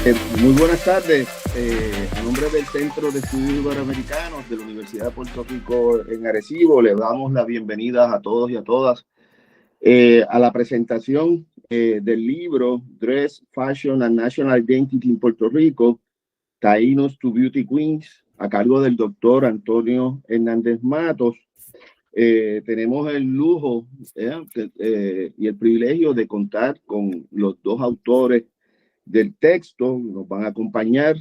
Muy buenas tardes. A nombre del Centro de Estudios Iberoamericanos de la Universidad de Puerto Rico en Arecibo, le damos la bienvenida a todos y a todas a la presentación del libro Dress, Fashion and National Identity in Puerto Rico, Taínos to Beauty Queens, a cargo del doctor Antonio Hernández Matos. Tenemos el lujo y el privilegio de contar con los dos autores del texto. Nos van a acompañar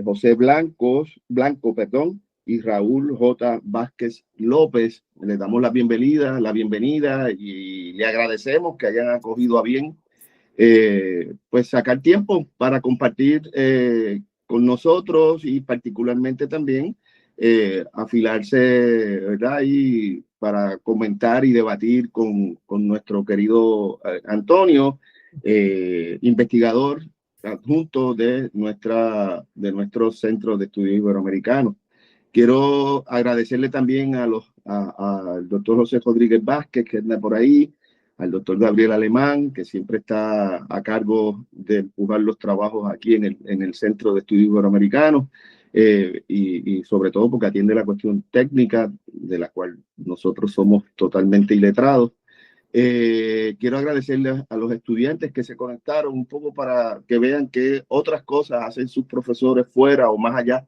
José Blanco, perdón, y Raúl J. Vázquez López. Les damos la bienvenida y le agradecemos que hayan acogido a bien pues sacar tiempo para compartir con nosotros y particularmente también afilarse, ¿verdad? Y para comentar y debatir con nuestro querido Antonio, investigador adjunto de nuestro Centro de Estudios Iberoamericanos. Quiero agradecerle también al doctor José Rodríguez Vázquez, que anda por ahí, al doctor Gabriel Alemán, que siempre está a cargo de empujar los trabajos aquí en el Centro de Estudios Iberoamericanos, y sobre todo porque atiende la cuestión técnica, de la cual nosotros somos totalmente iletrados. Quiero agradecerles a los estudiantes que se conectaron un poco para que vean qué otras cosas hacen sus profesores fuera o más allá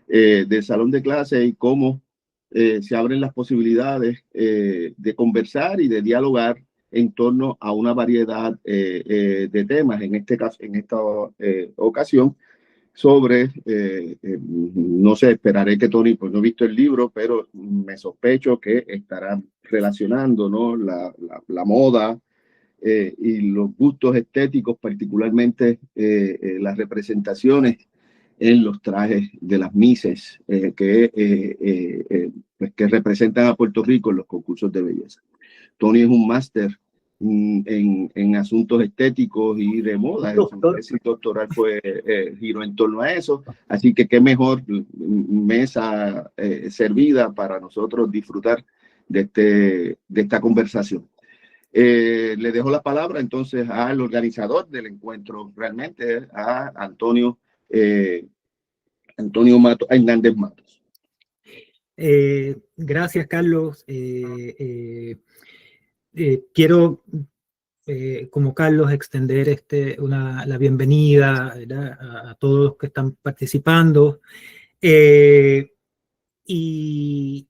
del salón de clase y cómo se abren las posibilidades de conversar y de dialogar en torno a una variedad de temas. En este caso, en esta ocasión, sobre, no sé, esperaré que Tony, pues no he visto el libro, pero me sospecho que estará relacionando, ¿no? La moda y los gustos estéticos, particularmente las representaciones en los trajes de las Misses pues que representan a Puerto Rico en los concursos de belleza. Tony es un máster en asuntos estéticos y de moda. Su tesis doctoral fue giró en torno a eso. Así que qué mejor mesa servida para nosotros disfrutar de esta conversación. Le dejo la palabra entonces al organizador del encuentro, realmente a Antonio Hernández Matos. Gracias, Carlos. Quiero, como Carlos, extender la bienvenida, a todos los que están participando. Y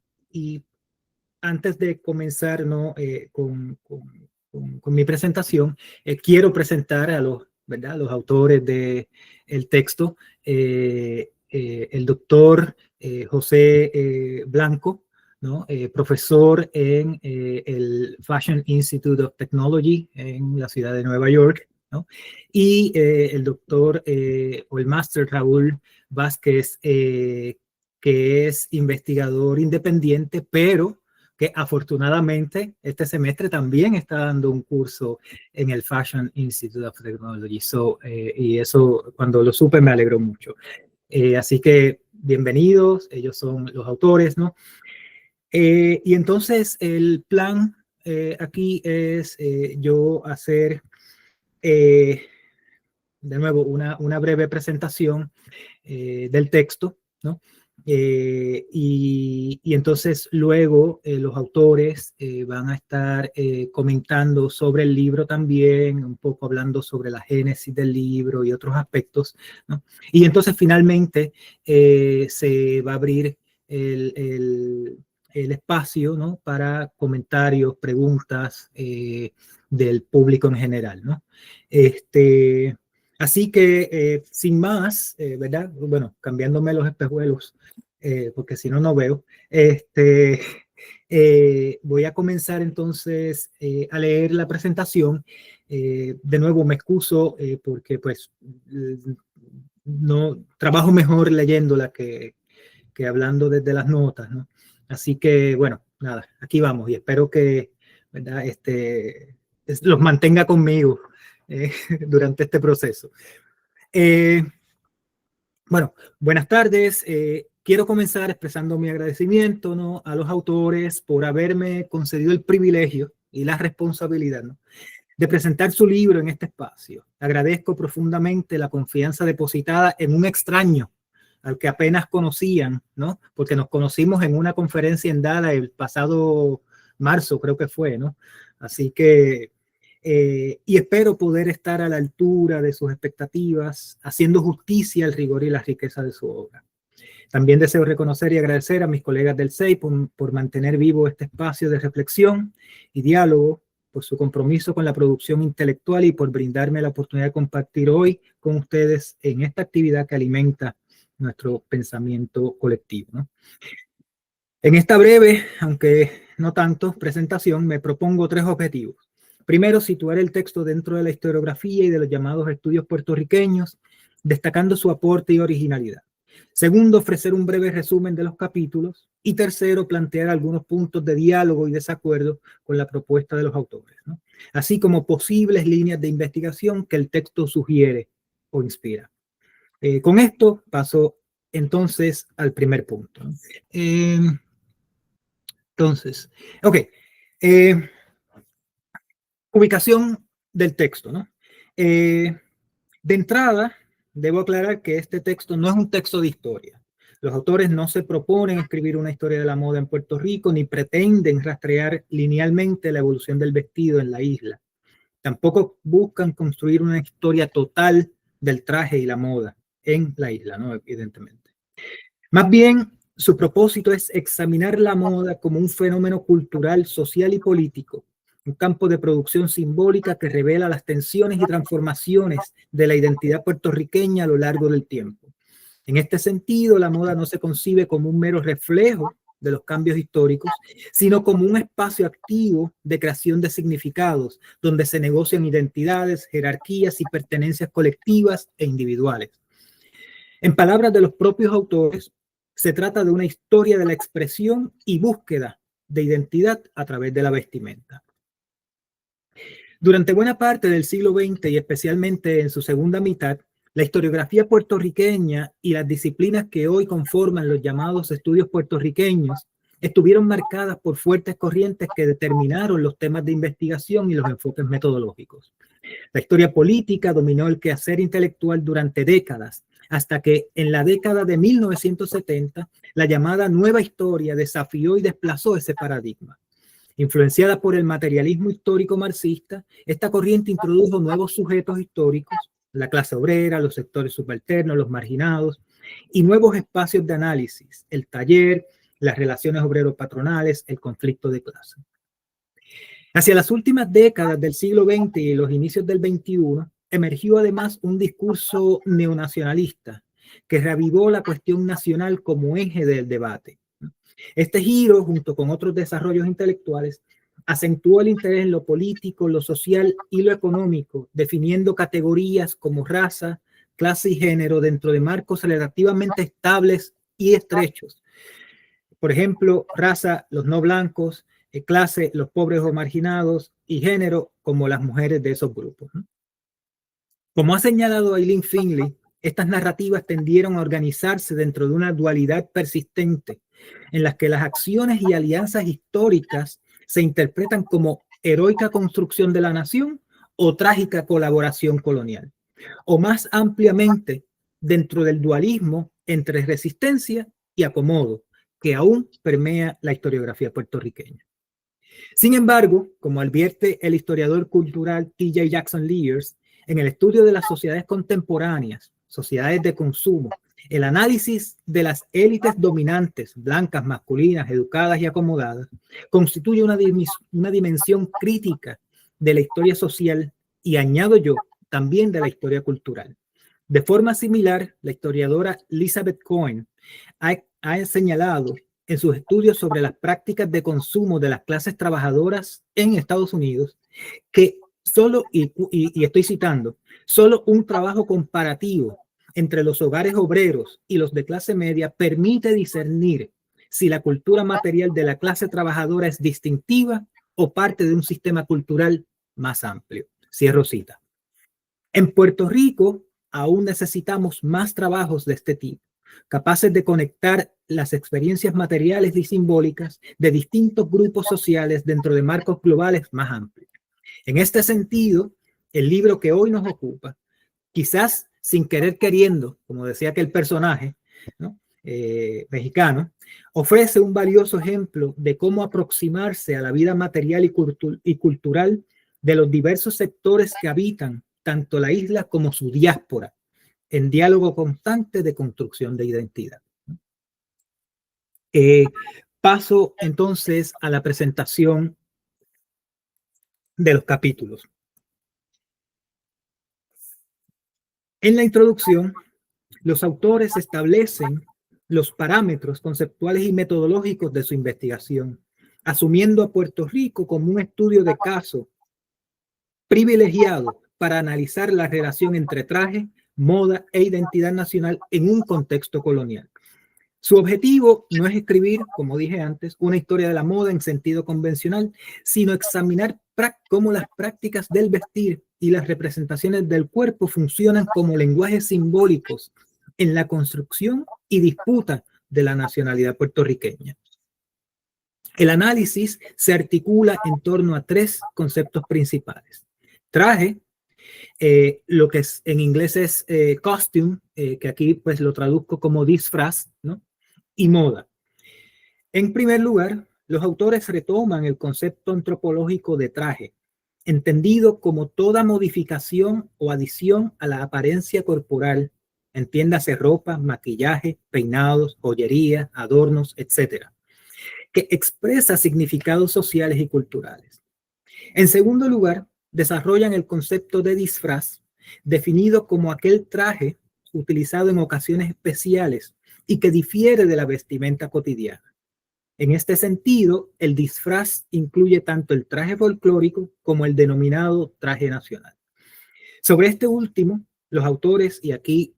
antes de comenzar, ¿no? con mi presentación, quiero presentar a los autores del texto, el doctor José Blanco, ¿no? Profesor en el Fashion Institute of Technology en la ciudad de Nueva York, ¿no? Y el doctor o el máster Raúl Vázquez, que es investigador independiente, pero que afortunadamente este semestre también está dando un curso en el Fashion Institute of Technology. Y eso, cuando lo supe, me alegró mucho. Así que bienvenidos, ellos son los autores, ¿no? Y entonces el plan aquí es yo hacer de nuevo una breve presentación del texto, ¿no? Y entonces luego los autores van a estar comentando sobre el libro también, un poco hablando sobre la génesis del libro y otros aspectos, ¿no? Y entonces finalmente se va a abrir el espacio, ¿no? Para comentarios, preguntas del público en general, ¿no? Así que, sin más, ¿verdad? Bueno, cambiándome los espejuelos, porque si no, no veo. Voy a comenzar entonces a leer la presentación. De nuevo, me excuso porque pues no trabajo mejor leyéndola que hablando desde las notas, ¿no? Así que, bueno, nada, aquí vamos y espero que, ¿verdad? Los mantenga conmigo durante este proceso. Bueno, buenas tardes. Quiero comenzar expresando mi agradecimiento, ¿no? A los autores por haberme concedido el privilegio y la responsabilidad, ¿no? de presentar su libro en este espacio. Agradezco profundamente la confianza depositada en un extraño al que apenas conocían, ¿no? Porque nos conocimos en una conferencia en Dallas el pasado marzo, creo que fue, ¿no? Así que, y espero poder estar a la altura de sus expectativas, haciendo justicia al rigor y la riqueza de su obra. También deseo reconocer y agradecer a mis colegas del CEI por mantener vivo este espacio de reflexión y diálogo, por su compromiso con la producción intelectual y por brindarme la oportunidad de compartir hoy con ustedes en esta actividad que alimenta nuestro pensamiento colectivo, ¿no? En esta breve, aunque no tanto, presentación, me propongo 3 objetivos. Primero, situar el texto dentro de la historiografía y de los llamados estudios puertorriqueños, destacando su aporte y originalidad. Segundo, ofrecer un breve resumen de los capítulos. Y tercero, plantear algunos puntos de diálogo y desacuerdo con la propuesta de los autores, ¿no? Así como posibles líneas de investigación que el texto sugiere o inspira. Con esto paso entonces al primer punto, ¿no? Entonces, ok. Ubicación del texto, ¿no? De entrada, debo aclarar que este texto no es un texto de historia. Los autores no se proponen escribir una historia de la moda en Puerto Rico, ni pretenden rastrear linealmente la evolución del vestido en la isla. Tampoco buscan construir una historia total del traje y la moda en la isla, ¿no? Evidentemente. Más bien, su propósito es examinar la moda como un fenómeno cultural, social y político, un campo de producción simbólica que revela las tensiones y transformaciones de la identidad puertorriqueña a lo largo del tiempo. En este sentido, la moda no se concibe como un mero reflejo de los cambios históricos, sino como un espacio activo de creación de significados, donde se negocian identidades, jerarquías y pertenencias colectivas e individuales. En palabras de los propios autores, se trata de una historia de la expresión y búsqueda de identidad a través de la vestimenta. Durante buena parte del siglo XX y especialmente en su segunda mitad, la historiografía puertorriqueña y las disciplinas que hoy conforman los llamados estudios puertorriqueños estuvieron marcadas por fuertes corrientes que determinaron los temas de investigación y los enfoques metodológicos. La historia política dominó el quehacer intelectual durante décadas, hasta que en la década de 1970 la llamada nueva historia desafió y desplazó ese paradigma. Influenciada por el materialismo histórico marxista, esta corriente introdujo nuevos sujetos históricos, la clase obrera, los sectores subalternos, los marginados, y nuevos espacios de análisis, el taller, las relaciones obrero-patronales, el conflicto de clase. Hacia las últimas décadas del siglo XX y los inicios del XXI, emergió además un discurso neonacionalista que reavivó la cuestión nacional como eje del debate. Este giro, junto con otros desarrollos intelectuales, acentuó el interés en lo político, lo social y lo económico, definiendo categorías como raza, clase y género dentro de marcos relativamente estables y estrechos. Por ejemplo, raza, los no blancos, clase, los pobres o marginados, y género, como las mujeres de esos grupos. Como ha señalado Aileen Finley, estas narrativas tendieron a organizarse dentro de una dualidad persistente, en las que las acciones y alianzas históricas se interpretan como heroica construcción de la nación o trágica colaboración colonial, o más ampliamente dentro del dualismo entre resistencia y acomodo, que aún permea la historiografía puertorriqueña. Sin embargo, como advierte el historiador cultural T.J. Jackson Lears, en el estudio de las sociedades contemporáneas, sociedades de consumo, el análisis de las élites dominantes, blancas, masculinas, educadas y acomodadas, constituye una dimensión crítica de la historia social y, añado yo, también de la historia cultural. De forma similar, la historiadora Elizabeth Cohen ha señalado en sus estudios sobre las prácticas de consumo de las clases trabajadoras en Estados Unidos que solo, y estoy citando, solo un trabajo comparativo entre los hogares obreros y los de clase media permite discernir si la cultura material de la clase trabajadora es distintiva o parte de un sistema cultural más amplio. Cierro cita. En Puerto Rico aún necesitamos más trabajos de este tipo, capaces de conectar las experiencias materiales y simbólicas de distintos grupos sociales dentro de marcos globales más amplios. En este sentido, el libro que hoy nos ocupa, quizás sin querer queriendo, como decía aquel personaje, ¿no? Mexicano, ofrece un valioso ejemplo de cómo aproximarse a la vida material y cultural de los diversos sectores que habitan tanto la isla como su diáspora, en diálogo constante de construcción de identidad. Paso entonces a la presentación de los capítulos. En la introducción, los autores establecen los parámetros conceptuales y metodológicos de su investigación, asumiendo a Puerto Rico como un estudio de caso privilegiado para analizar la relación entre traje, moda e identidad nacional en un contexto colonial. Su objetivo no es escribir, como dije antes, una historia de la moda en sentido convencional, sino examinar cómo las prácticas del vestir y las representaciones del cuerpo funcionan como lenguajes simbólicos en la construcción y disputa de la nacionalidad puertorriqueña. El análisis se articula en torno a tres conceptos principales. Traje, lo que en inglés es costume, que aquí pues lo traduzco como disfraz, ¿no? Y moda. En primer lugar, los autores retoman el concepto antropológico de traje, entendido como toda modificación o adición a la apariencia corporal, entiéndase ropa, maquillaje, peinados, joyería, adornos, etc., que expresa significados sociales y culturales. En segundo lugar, desarrollan el concepto de disfraz, definido como aquel traje utilizado en ocasiones especiales y que difiere de la vestimenta cotidiana. En este sentido, el disfraz incluye tanto el traje folclórico como el denominado traje nacional. Sobre este último, los autores, y aquí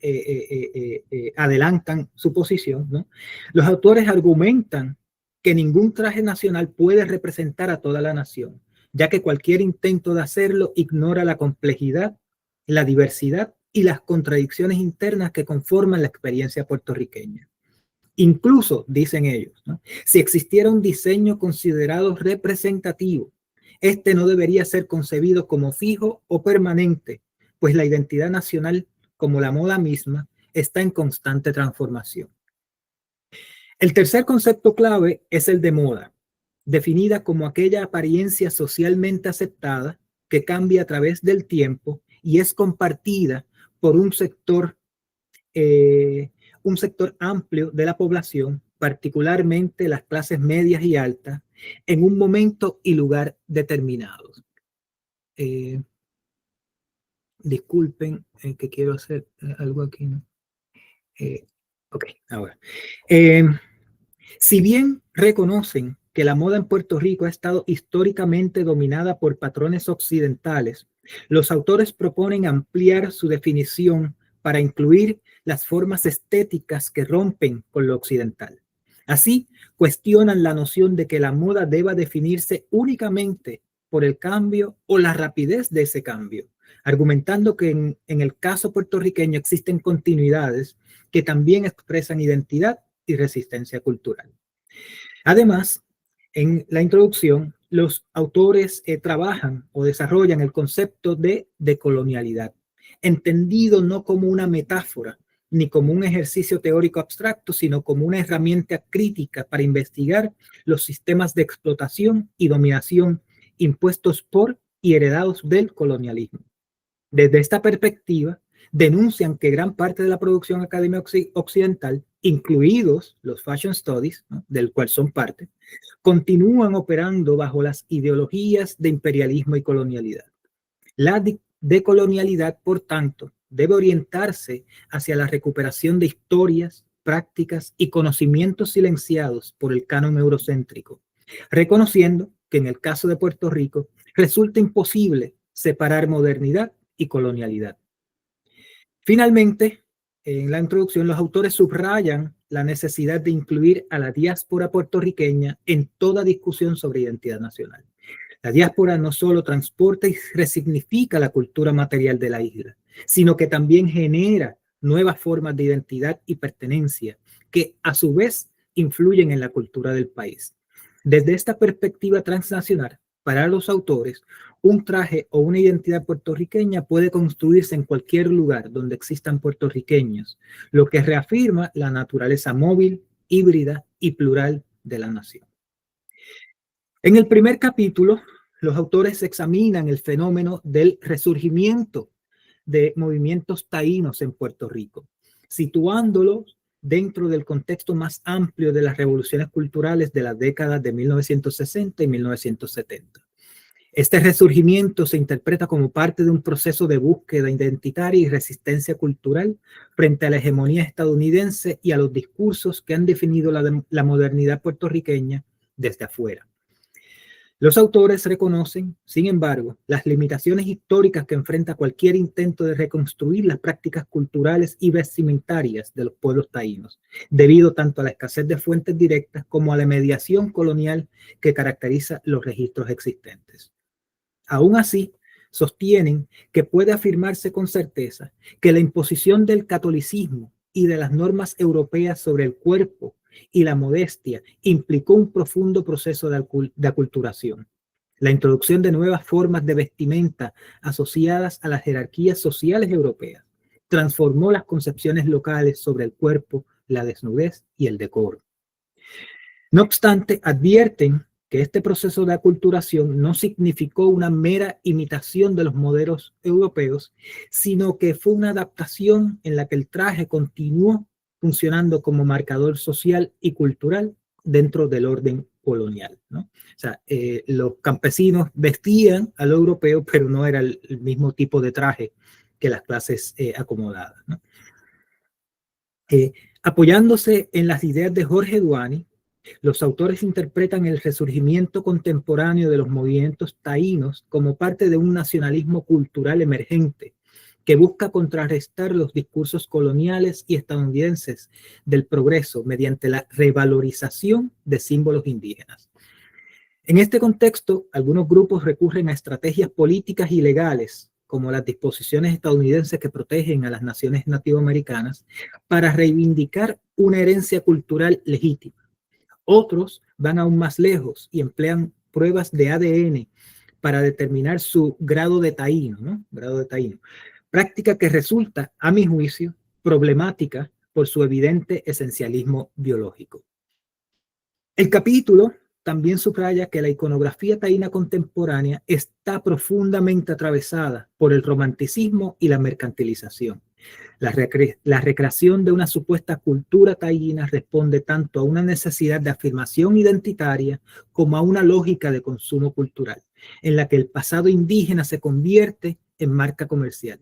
adelantan su posición, ¿no? Los autores argumentan que ningún traje nacional puede representar a toda la nación, ya que cualquier intento de hacerlo ignora la complejidad, la diversidad y las contradicciones internas que conforman la experiencia puertorriqueña. Incluso, dicen ellos, ¿no?, si existiera un diseño considerado representativo, este no debería ser concebido como fijo o permanente, pues la identidad nacional, como la moda misma, está en constante transformación. El tercer concepto clave es el de moda, definida como aquella apariencia socialmente aceptada que cambia a través del tiempo y es compartida por un sector amplio de la población, particularmente las clases medias y altas, en un momento y lugar determinados. Disculpen que quiero hacer algo aquí, ¿no? Ok, ahora. Si bien reconocen que la moda en Puerto Rico ha estado históricamente dominada por patrones occidentales, los autores proponen ampliar su definición para incluir las formas estéticas que rompen con lo occidental. Así, cuestionan la noción de que la moda deba definirse únicamente por el cambio o la rapidez de ese cambio, argumentando que en el caso puertorriqueño existen continuidades que también expresan identidad y resistencia cultural. Además, en la introducción, los autores trabajan o desarrollan el concepto de decolonialidad, entendido no como una metáfora ni como un ejercicio teórico abstracto, sino como una herramienta crítica para investigar los sistemas de explotación y dominación impuestos por y heredados del colonialismo. Desde esta perspectiva, denuncian que gran parte de la producción académica occidental, incluidos los fashion studies, ¿no?, del cual son parte, continúan operando bajo las ideologías de imperialismo y colonialidad. La decolonialidad, por tanto, debe orientarse hacia la recuperación de historias, prácticas y conocimientos silenciados por el canon eurocéntrico, reconociendo que en el caso de Puerto Rico resulta imposible separar modernidad y colonialidad. Finalmente, en la introducción, los autores subrayan la necesidad de incluir a la diáspora puertorriqueña en toda discusión sobre identidad nacional. La diáspora no solo transporta y resignifica la cultura material de la isla, sino que también genera nuevas formas de identidad y pertenencia que a su vez influyen en la cultura del país. Desde esta perspectiva transnacional, para los autores, un traje o una identidad puertorriqueña puede construirse en cualquier lugar donde existan puertorriqueños, lo que reafirma la naturaleza móvil, híbrida y plural de la nación. En el primer capítulo, los autores examinan el fenómeno del resurgimiento de movimientos taínos en Puerto Rico, situándolos dentro del contexto más amplio de las revoluciones culturales de las décadas de 1960 y 1970. Este resurgimiento se interpreta como parte de un proceso de búsqueda identitaria y resistencia cultural frente a la hegemonía estadounidense y a los discursos que han definido la modernidad puertorriqueña desde afuera. Los autores reconocen, sin embargo, las limitaciones históricas que enfrenta cualquier intento de reconstruir las prácticas culturales y vestimentarias de los pueblos taínos, debido tanto a la escasez de fuentes directas como a la mediación colonial que caracteriza los registros existentes. Aún así, sostienen que puede afirmarse con certeza que la imposición del catolicismo y de las normas europeas sobre el cuerpo y la modestia implicó un profundo proceso de aculturación. La introducción de nuevas formas de vestimenta asociadas a las jerarquías sociales europeas transformó las concepciones locales sobre el cuerpo, la desnudez y el decoro. No obstante, advierten que este proceso de aculturación no significó una mera imitación de los modelos europeos, sino que fue una adaptación en la que el traje continuó funcionando como marcador social y cultural dentro del orden colonial, ¿no? O sea, los campesinos vestían a lo europeo, pero no era el mismo tipo de traje que las clases acomodadas, ¿no? Apoyándose en las ideas de Jorge Duany, los autores interpretan el resurgimiento contemporáneo de los movimientos taínos como parte de un nacionalismo cultural emergente que busca contrarrestar los discursos coloniales y estadounidenses del progreso mediante la revalorización de símbolos indígenas. En este contexto, algunos grupos recurren a estrategias políticas y legales, como las disposiciones estadounidenses que protegen a las naciones nativoamericanas, para reivindicar una herencia cultural legítima. Otros van aún más lejos y emplean pruebas de ADN para determinar su grado de taíno, ¿no? Grado de taíno. Práctica que resulta, a mi juicio, problemática por su evidente esencialismo biológico. El capítulo también subraya que la iconografía taína contemporánea está profundamente atravesada por el romanticismo y la mercantilización. La recreación de una supuesta cultura taína responde tanto a una necesidad de afirmación identitaria como a una lógica de consumo cultural, en la que el pasado indígena se convierte en marca comercial.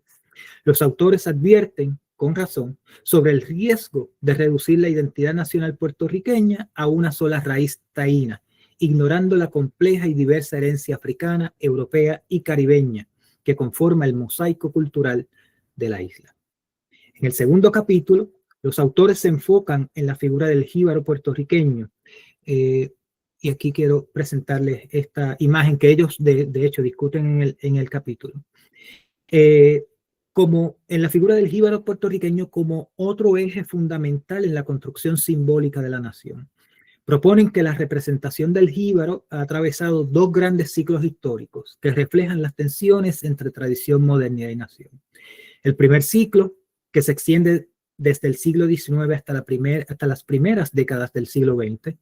Los autores advierten, con razón, sobre el riesgo de reducir la identidad nacional puertorriqueña a una sola raíz taína, ignorando la compleja y diversa herencia africana, europea y caribeña que conforma el mosaico cultural de la isla. En el segundo capítulo, los autores se enfocan en la figura del jíbaro puertorriqueño. Y aquí quiero presentarles esta imagen que ellos, de hecho, discuten en el capítulo. Como en la figura del jíbaro puertorriqueño como otro eje fundamental en la construcción simbólica de la nación. Proponen que la representación del jíbaro ha atravesado dos grandes ciclos históricos que reflejan las tensiones entre tradición, modernidad y nación. El primer ciclo, que se extiende desde el siglo XIX hasta las primeras décadas del siglo XX,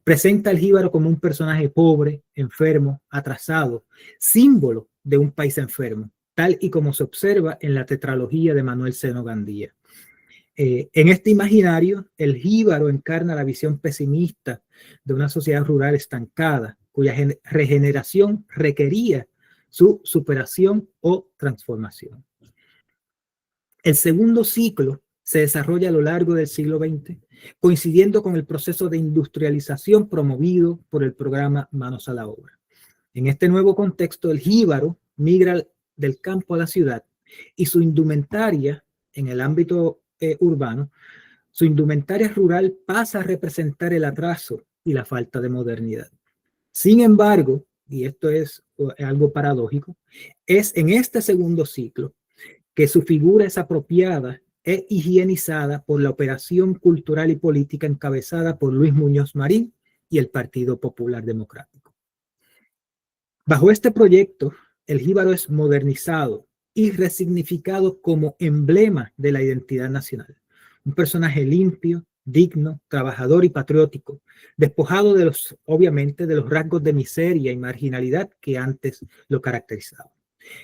presenta al jíbaro como un personaje pobre, enfermo, atrasado, símbolo de un país enfermo, tal y como se observa en la tetralogía de Manuel Seno Gandía. En este imaginario, el jíbaro encarna la visión pesimista de una sociedad rural estancada, cuya regeneración requería su superación o transformación. El segundo ciclo se desarrolla a lo largo del siglo XX, coincidiendo con el proceso de industrialización promovido por el programa Manos a la Obra. En este nuevo contexto, el jíbaro migra del campo a la ciudad y su indumentaria en el ámbito urbano, su indumentaria rural pasa a representar el atraso y la falta de modernidad. Sin embargo, y esto es algo paradójico, es en este segundo ciclo que su figura es apropiada e higienizada por la operación cultural y política encabezada por Luis Muñoz Marín y el Partido Popular Democrático. Bajo este proyecto, el jíbaro es modernizado y resignificado como emblema de la identidad nacional. Un personaje limpio, digno, trabajador y patriótico, despojado de obviamente, de los rasgos de miseria y marginalidad que antes lo caracterizaban.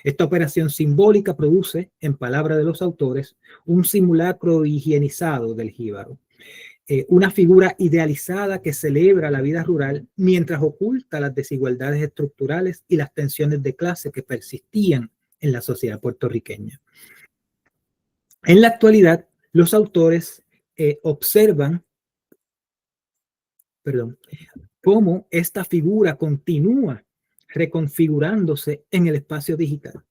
Esta operación simbólica produce, en palabras de los autores, un simulacro higienizado del jíbaro, una figura idealizada que celebra la vida rural mientras oculta las desigualdades estructurales y las tensiones de clase que persistían en la sociedad puertorriqueña. En la actualidad, los autores observan cómo esta figura continúa reconfigurándose en el espacio digital.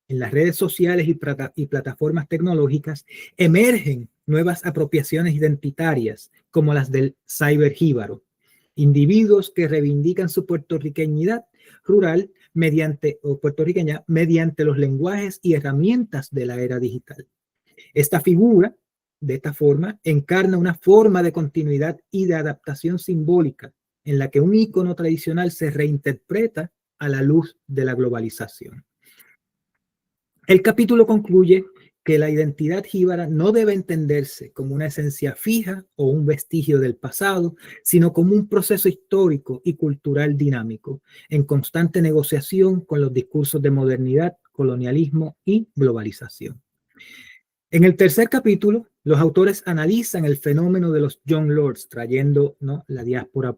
En las redes sociales y plataformas tecnológicas emergen nuevas apropiaciones identitarias como las del cyberjíbaro, individuos que reivindican su puertorriqueñidad rural puertorriqueña mediante los lenguajes y herramientas de la era digital. Esta figura, de esta forma, encarna una forma de continuidad y de adaptación simbólica en la que un ícono tradicional se reinterpreta a la luz de la globalización. El capítulo concluye que la identidad jíbara no debe entenderse como una esencia fija o un vestigio del pasado, sino como un proceso histórico y cultural dinámico, en constante negociación con los discursos de modernidad, colonialismo y globalización. En el tercer capítulo, los autores analizan el fenómeno de los Young Lords, trayendo, ¿no?, la diáspora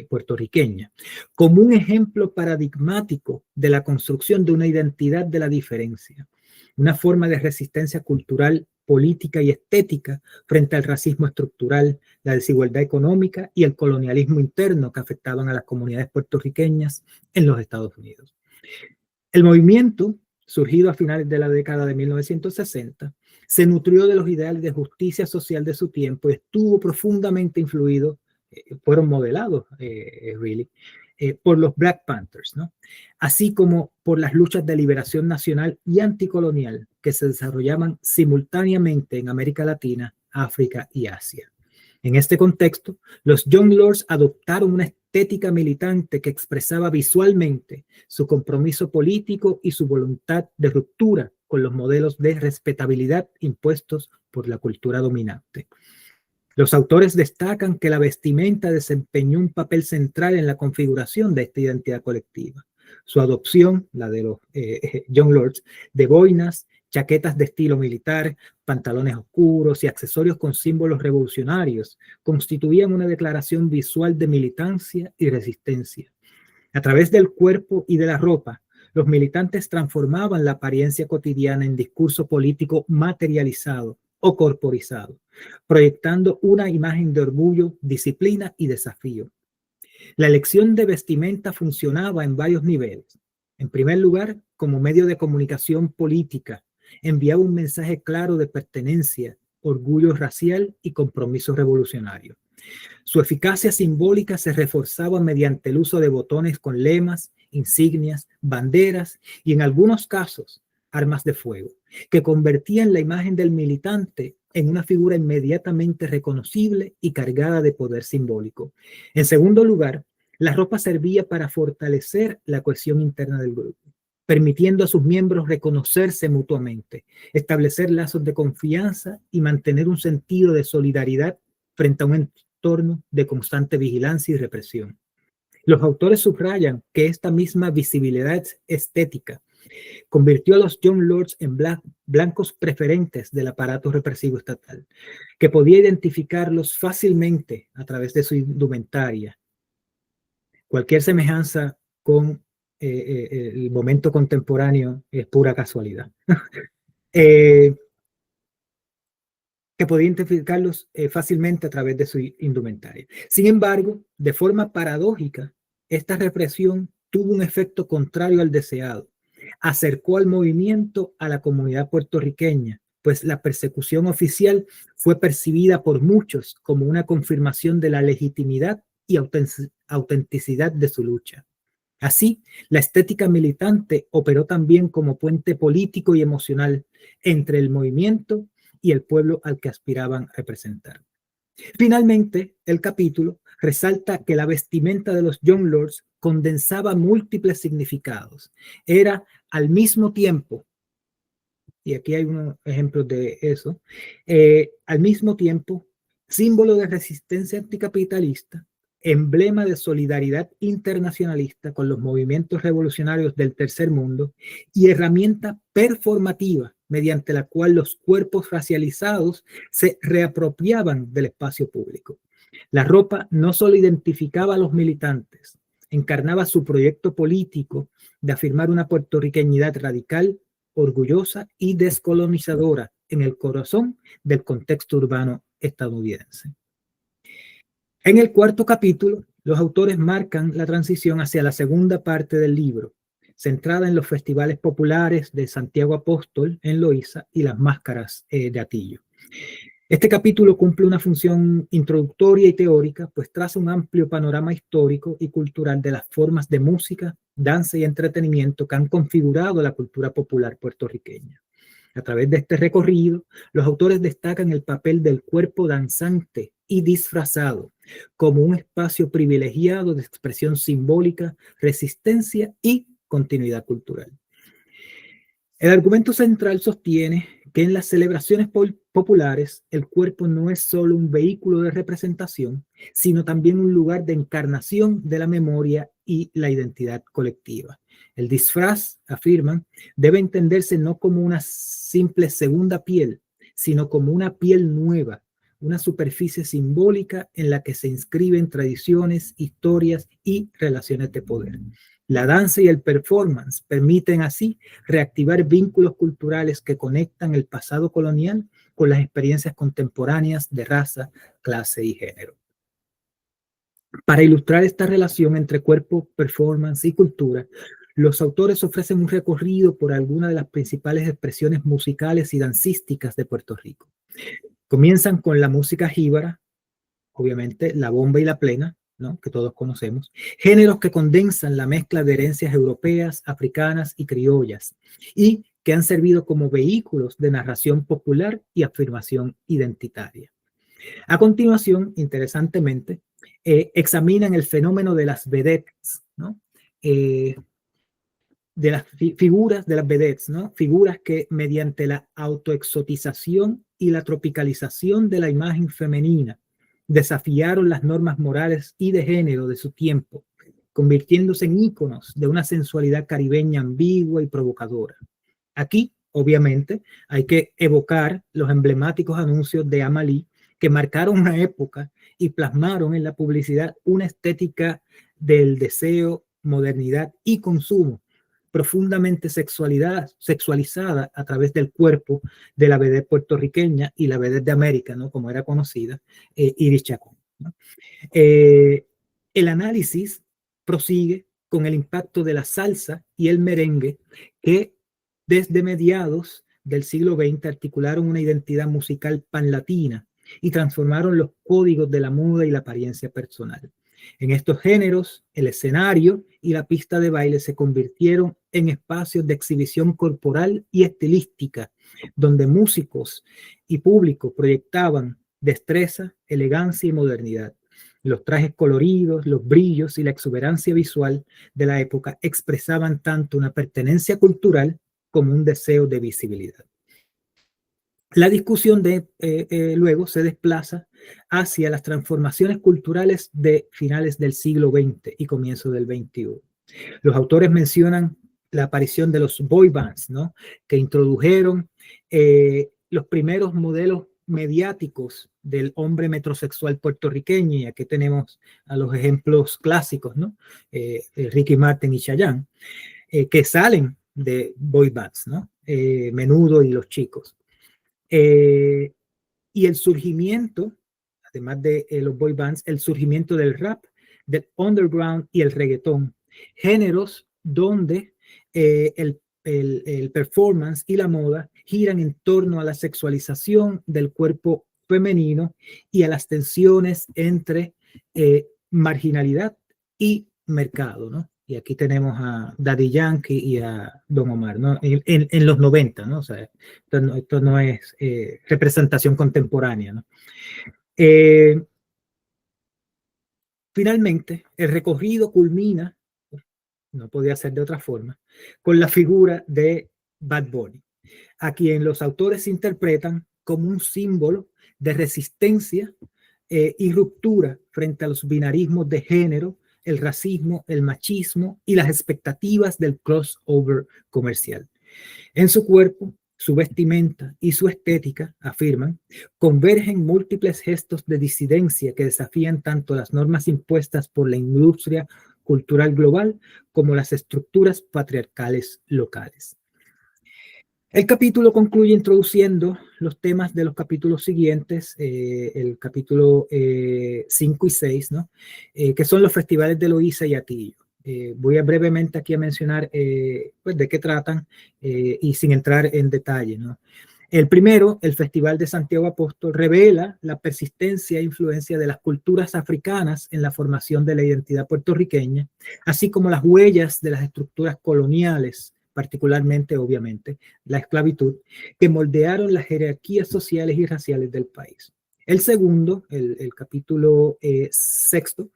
puertorriqueña, como un ejemplo paradigmático de la construcción de una identidad de la diferencia, una forma de resistencia cultural, política y estética frente al racismo estructural, la desigualdad económica y el colonialismo interno que afectaban a las comunidades puertorriqueñas en los Estados Unidos. El movimiento, surgido a finales de la década de 1960, se nutrió de los ideales de justicia social de su tiempo y estuvo profundamente influido, fueron modelados, por los Black Panthers, ¿no?, así como por las luchas de liberación nacional y anticolonial que se desarrollaban simultáneamente en América Latina, África y Asia. En este contexto, los Young Lords adoptaron una estética militante que expresaba visualmente su compromiso político y su voluntad de ruptura con los modelos de respetabilidad impuestos por la cultura dominante. Los autores destacan que la vestimenta desempeñó un papel central en la configuración de esta identidad colectiva. Su adopción, la de los Young Lords, de boinas, chaquetas de estilo militar, pantalones oscuros y accesorios con símbolos revolucionarios, constituían una declaración visual de militancia y resistencia. A través del cuerpo y de la ropa, los militantes transformaban la apariencia cotidiana en discurso político materializado o corporizado, proyectando una imagen de orgullo, disciplina y desafío. La elección de vestimenta funcionaba en varios niveles. En primer lugar, como medio de comunicación política, enviaba un mensaje claro de pertenencia, orgullo racial y compromiso revolucionario. Su eficacia simbólica se reforzaba mediante el uso de botones con lemas, insignias, banderas y, en algunos casos, armas de fuego, que convertían la imagen del militante en una figura inmediatamente reconocible y cargada de poder simbólico. En segundo lugar, la ropa servía para fortalecer la cohesión interna del grupo, permitiendo a sus miembros reconocerse mutuamente, establecer lazos de confianza y mantener un sentido de solidaridad frente a un entorno de constante vigilancia y represión. Los autores subrayan que esta misma visibilidad estética convirtió a los Young Lords en blancos preferentes del aparato represivo estatal, que podía identificarlos fácilmente a través de su indumentaria. Cualquier semejanza con el momento contemporáneo es pura casualidad. Que podía identificarlos fácilmente a través de su indumentaria. Sin embargo, de forma paradójica, esta represión tuvo un efecto contrario al deseado. Acercó al movimiento a la comunidad puertorriqueña, pues la persecución oficial fue percibida por muchos como una confirmación de la legitimidad y autenticidad de su lucha. Así, la estética militante operó también como puente político y emocional entre el movimiento y el pueblo al que aspiraban a representar. Finalmente, el capítulo resalta que la vestimenta de los Young Lords condensaba múltiples significados. Era al mismo tiempo, y aquí hay unos ejemplos de eso, al mismo tiempo símbolo de resistencia anticapitalista, emblema de solidaridad internacionalista con los movimientos revolucionarios del tercer mundo y herramienta performativa mediante la cual los cuerpos racializados se reapropiaban del espacio público. La ropa no solo identificaba a los militantes, encarnaba su proyecto político de afirmar una puertorriqueñidad radical, orgullosa y descolonizadora en el corazón del contexto urbano estadounidense. En el cuarto capítulo, los autores marcan la transición hacia la segunda parte del libro, centrada en los festivales populares de Santiago Apóstol en Loíza y las máscaras de Atillo. Este capítulo cumple una función introductoria y teórica, pues traza un amplio panorama histórico y cultural de las formas de música, danza y entretenimiento que han configurado la cultura popular puertorriqueña. A través de este recorrido, los autores destacan el papel del cuerpo danzante y disfrazado como un espacio privilegiado de expresión simbólica, resistencia y continuidad cultural. El argumento central sostiene que en las celebraciones populares el cuerpo no es solo un vehículo de representación, sino también un lugar de encarnación de la memoria y la identidad colectiva. El disfraz, afirman, debe entenderse no como una simple segunda piel, sino como una piel nueva, una superficie simbólica en la que se inscriben tradiciones, historias y relaciones de poder. La danza y el performance permiten así reactivar vínculos culturales que conectan el pasado colonial con las experiencias contemporáneas de raza, clase y género. Para ilustrar esta relación entre cuerpo, performance y cultura, los autores ofrecen un recorrido por algunas de las principales expresiones musicales y dancísticas de Puerto Rico. Comienzan con la música jíbara, obviamente la bomba y la plena, ¿no?, que todos conocemos, géneros que condensan la mezcla de herencias europeas, africanas y criollas, y que han servido como vehículos de narración popular y afirmación identitaria. A continuación, interesantemente, examinan el fenómeno de las vedettes, ¿no? De las figuras de las vedettes, ¿no? Figuras que mediante la autoexotización y la tropicalización de la imagen femenina desafiaron las normas morales y de género de su tiempo, convirtiéndose en íconos de una sensualidad caribeña ambigua y provocadora. Aquí, obviamente, hay que evocar los emblemáticos anuncios de Amalí que marcaron una época y plasmaron en la publicidad una estética del deseo, modernidad y consumo profundamente sexualizada a través del cuerpo de la vedette puertorriqueña y la vedette de América, ¿no?, como era conocida, Iris Chacón, ¿no? El análisis prosigue con el impacto de la salsa y el merengue que desde mediados del siglo XX articularon una identidad musical panlatina y transformaron los códigos de la moda y la apariencia personal. En estos géneros, el escenario y la pista de baile se convirtieron en espacios de exhibición corporal y estilística, donde músicos y público proyectaban destreza, elegancia y modernidad. Los trajes coloridos, los brillos y la exuberancia visual de la época expresaban tanto una pertenencia cultural como un deseo de visibilidad. La discusión luego se desplaza hacia las transformaciones culturales de finales del siglo XX y comienzo del XXI. Los autores mencionan la aparición de los boy bands, ¿no?, que introdujeron los primeros modelos mediáticos del hombre metrosexual puertorriqueño, y aquí tenemos a los ejemplos clásicos, ¿no?, Ricky Martin y Chayanne, que salen de boy bands, ¿no?, Menudo y Los Chicos. Y el surgimiento, además de los boy bands, el surgimiento del rap, del underground y el reggaetón, géneros donde el performance y la moda giran en torno a la sexualización del cuerpo femenino y a las tensiones entre marginalidad y mercado, ¿no? Y aquí tenemos a Daddy Yankee y a Don Omar, ¿no?, en los 90, ¿no? O sea, esto no es representación contemporánea, ¿no? Finalmente, el recorrido culmina, no podía ser de otra forma, con la figura de Bad Bunny, a quien los autores interpretan como un símbolo de resistencia y ruptura frente a los binarismos de género, el racismo, el machismo y las expectativas del crossover comercial. En su cuerpo, su vestimenta y su estética, afirman, convergen múltiples gestos de disidencia que desafían tanto las normas impuestas por la industria cultural global como las estructuras patriarcales locales. El capítulo concluye introduciendo los temas de los capítulos siguientes, el capítulo 5 y 6, ¿no? Que son los festivales de Loíza y Atillo. Voy a brevemente aquí a mencionar pues de qué tratan y sin entrar en detalle, ¿no? El primero, el Festival de Santiago Apóstol, revela la persistencia e influencia de las culturas africanas en la formación de la identidad puertorriqueña, así como las huellas de las estructuras coloniales, particularmente, obviamente, la esclavitud, que moldearon las jerarquías sociales y raciales del país. El segundo, el capítulo sexto,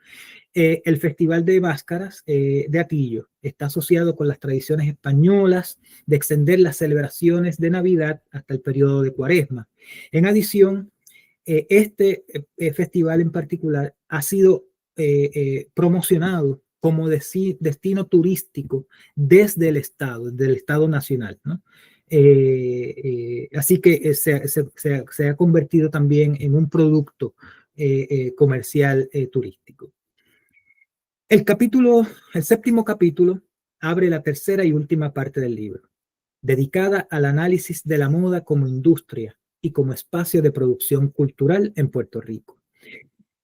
el Festival de Máscaras de Atillo está asociado con las tradiciones españolas de extender las celebraciones de Navidad hasta el periodo de Cuaresma. En adición, este festival en particular ha sido promocionado como destino turístico desde el Estado Nacional, ¿no? Así que se ha convertido también en un producto comercial turístico. El séptimo capítulo abre la tercera y última parte del libro, dedicada al análisis de la moda como industria y como espacio de producción cultural en Puerto Rico.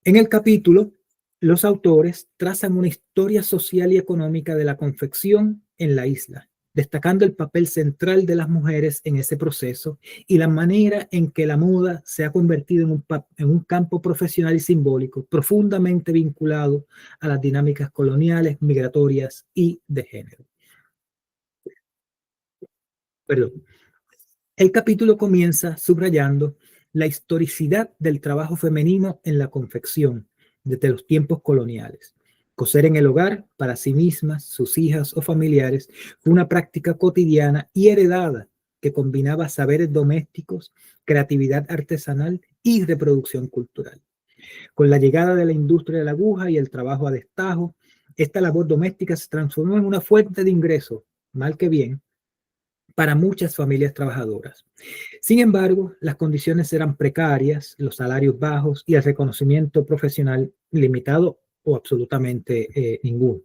En el capítulo, los autores trazan una historia social y económica de la confección en la isla, destacando el papel central de las mujeres en ese proceso y la manera en que la moda se ha convertido en un campo profesional y simbólico profundamente vinculado a las dinámicas coloniales, migratorias y de género. Perdón. El capítulo comienza subrayando la historicidad del trabajo femenino en la confección desde los tiempos coloniales. Coser en el hogar para sí mismas, sus hijas o familiares fue una práctica cotidiana y heredada que combinaba saberes domésticos, creatividad artesanal y reproducción cultural. Con la llegada de la industria de la aguja y el trabajo a destajo, esta labor doméstica se transformó en una fuente de ingreso, mal que bien, para muchas familias trabajadoras. Sin embargo, las condiciones eran precarias, los salarios bajos y el reconocimiento profesional limitado o absolutamente ninguno.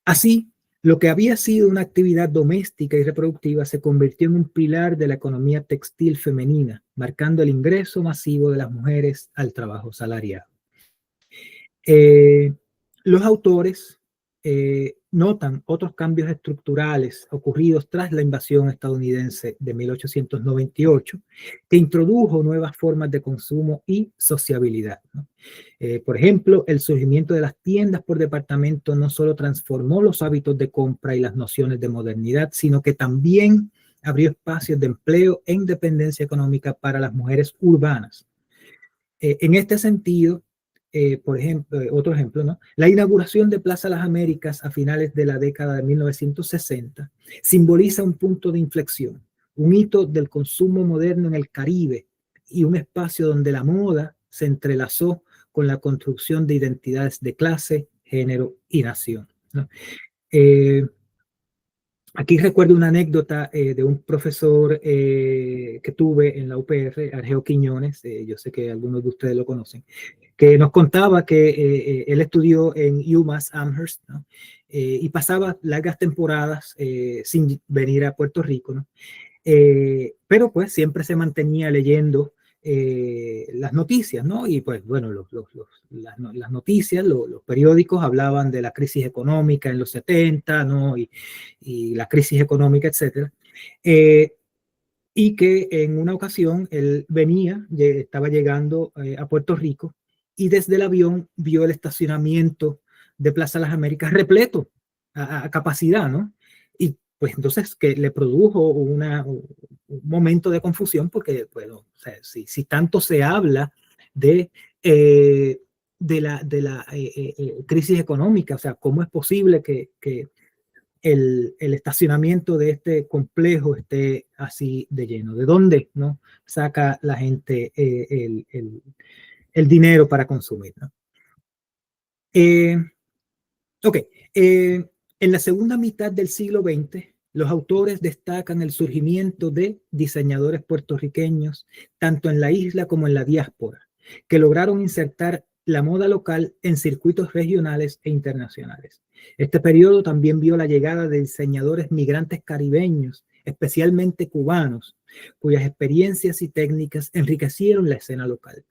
Así, lo que había sido una actividad doméstica y reproductiva se convirtió en un pilar de la economía textil femenina, marcando el ingreso masivo de las mujeres al trabajo salariado. Los autores notan otros cambios estructurales ocurridos tras la invasión estadounidense de 1898, que introdujo nuevas formas de consumo y sociabilidad, ¿no? Por ejemplo, el surgimiento de las tiendas por departamento no solo transformó los hábitos de compra y las nociones de modernidad, sino que también abrió espacios de empleo e independencia económica para las mujeres urbanas. En este sentido, por ejemplo, otro ejemplo, ¿no? La inauguración de Plaza Las Américas a finales de la década de 1960 simboliza un punto de inflexión, un hito del consumo moderno en el Caribe y un espacio donde la moda se entrelazó con la construcción de identidades de clase, género y nación, ¿no? Aquí recuerdo una anécdota de un profesor que tuve en la UPR, Argeo Quiñones, yo sé que algunos de ustedes lo conocen, que nos contaba que él estudió en UMass Amherst, ¿no? Y pasaba largas temporadas sin venir a Puerto Rico, ¿no? Pero pues siempre se mantenía leyendo las noticias, ¿no? Y pues bueno, las noticias, los periódicos hablaban de la crisis económica en los 70, ¿no? Y la crisis económica, etcétera. Y que en una ocasión él estaba llegando a Puerto Rico y desde el avión vio el estacionamiento de Plaza Las Américas repleto a capacidad, ¿no? Y pues entonces que le produjo un momento de confusión porque, bueno, o sea, si tanto se habla de la crisis económica. O sea, ¿cómo es posible que el estacionamiento de este complejo esté así de lleno? ¿De dónde, no, saca la gente el dinero para consumir, ¿no? Ok, en la segunda mitad del siglo XX, los autores destacan el surgimiento de diseñadores puertorriqueños, tanto en la isla como en la diáspora, que lograron insertar la moda local en circuitos regionales e internacionales. Este periodo también vio la llegada de diseñadores migrantes caribeños, especialmente cubanos, cuyas experiencias y técnicas enriquecieron la escena local.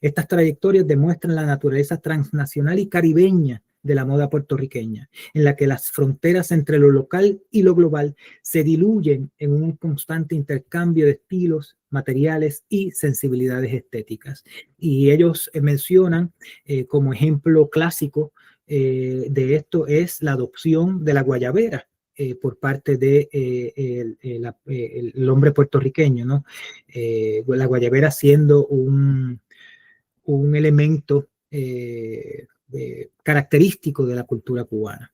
Estas trayectorias demuestran la naturaleza transnacional y caribeña de la moda puertorriqueña, en la que las fronteras entre lo local y lo global se diluyen en un constante intercambio de estilos, materiales y sensibilidades estéticas. Y ellos mencionan como ejemplo clásico de esto es la adopción de la guayabera por parte de el hombre puertorriqueño, ¿no? La guayabera siendo un elemento característico de la cultura cubana.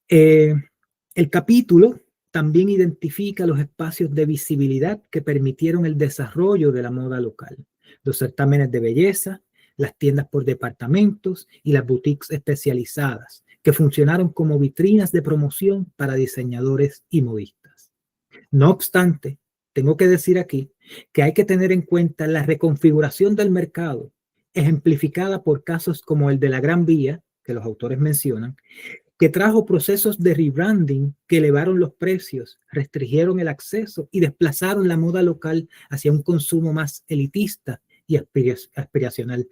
El capítulo también identifica los espacios de visibilidad que permitieron el desarrollo de la moda local, los certámenes de belleza, las tiendas por departamentos y las boutiques especializadas, que funcionaron como vitrinas de promoción para diseñadores y modistas. No obstante, tengo que decir aquí que hay que tener en cuenta la reconfiguración del mercado, ejemplificada por casos como el de la Gran Vía, que los autores mencionan, que trajo procesos de rebranding que elevaron los precios, restringieron el acceso y desplazaron la moda local hacia un consumo más elitista y aspiracional.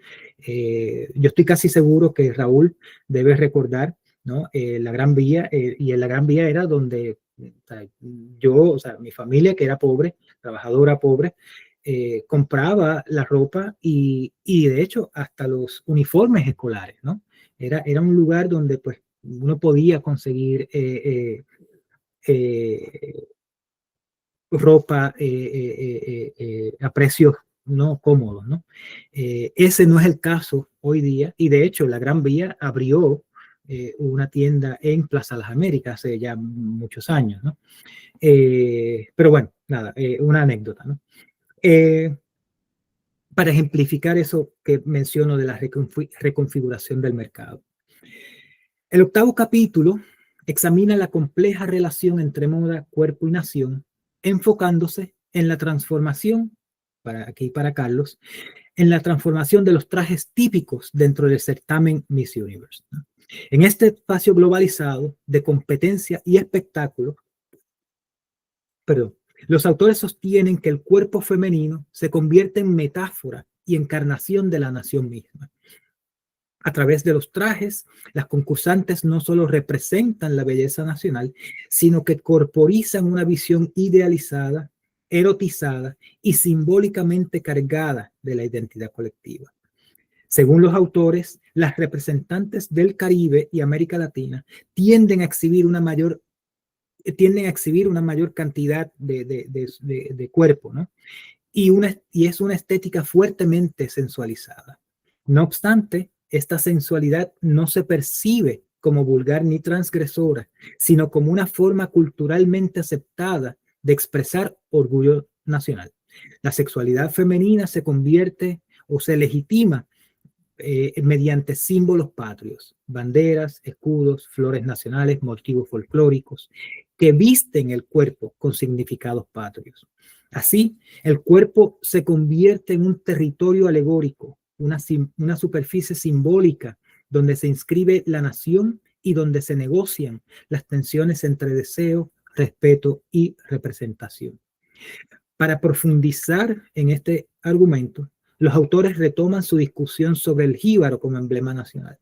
Yo estoy casi seguro que Raúl debe recordar, ¿no? La Gran Vía, y en la Gran Vía era donde mi familia, que era pobre, trabajadora pobre, compraba la ropa y de hecho hasta los uniformes escolares, ¿no? Era un lugar donde pues uno podía conseguir ropa a precios no cómodos, ¿no? Ese no es el caso hoy día, y de hecho la Gran Vía abrió una tienda en Plaza Las Américas hace ya muchos años, ¿no? Pero bueno, nada, una anécdota, ¿no? Para ejemplificar eso que menciono de la reconfiguración del mercado. El octavo capítulo examina la compleja relación entre moda, cuerpo y nación, enfocándose en la transformación, para Carlos, en la transformación de los trajes típicos dentro del certamen Miss Universe, ¿no? En este espacio globalizado de competencia y espectáculo, los autores sostienen que el cuerpo femenino se convierte en metáfora y encarnación de la nación misma. A través de los trajes, las concursantes no solo representan la belleza nacional, sino que corporizan una visión idealizada, erotizada y simbólicamente cargada de la identidad colectiva. Según los autores, las representantes del Caribe y América Latina tienden a exhibir una mayor cantidad de cuerpo, ¿no? Y es una estética fuertemente sensualizada. No obstante, esta sensualidad no se percibe como vulgar ni transgresora, sino como una forma culturalmente aceptada de expresar orgullo nacional. La sexualidad femenina se convierte o se legitima mediante símbolos patrios, banderas, escudos, flores nacionales, motivos folclóricos, que visten el cuerpo con significados patrios. Así, el cuerpo se convierte en un territorio alegórico, una superficie simbólica donde se inscribe la nación y donde se negocian las tensiones entre deseo, respeto y representación. Para profundizar en este argumento, los autores retoman su discusión sobre el jíbaro como emblema nacional.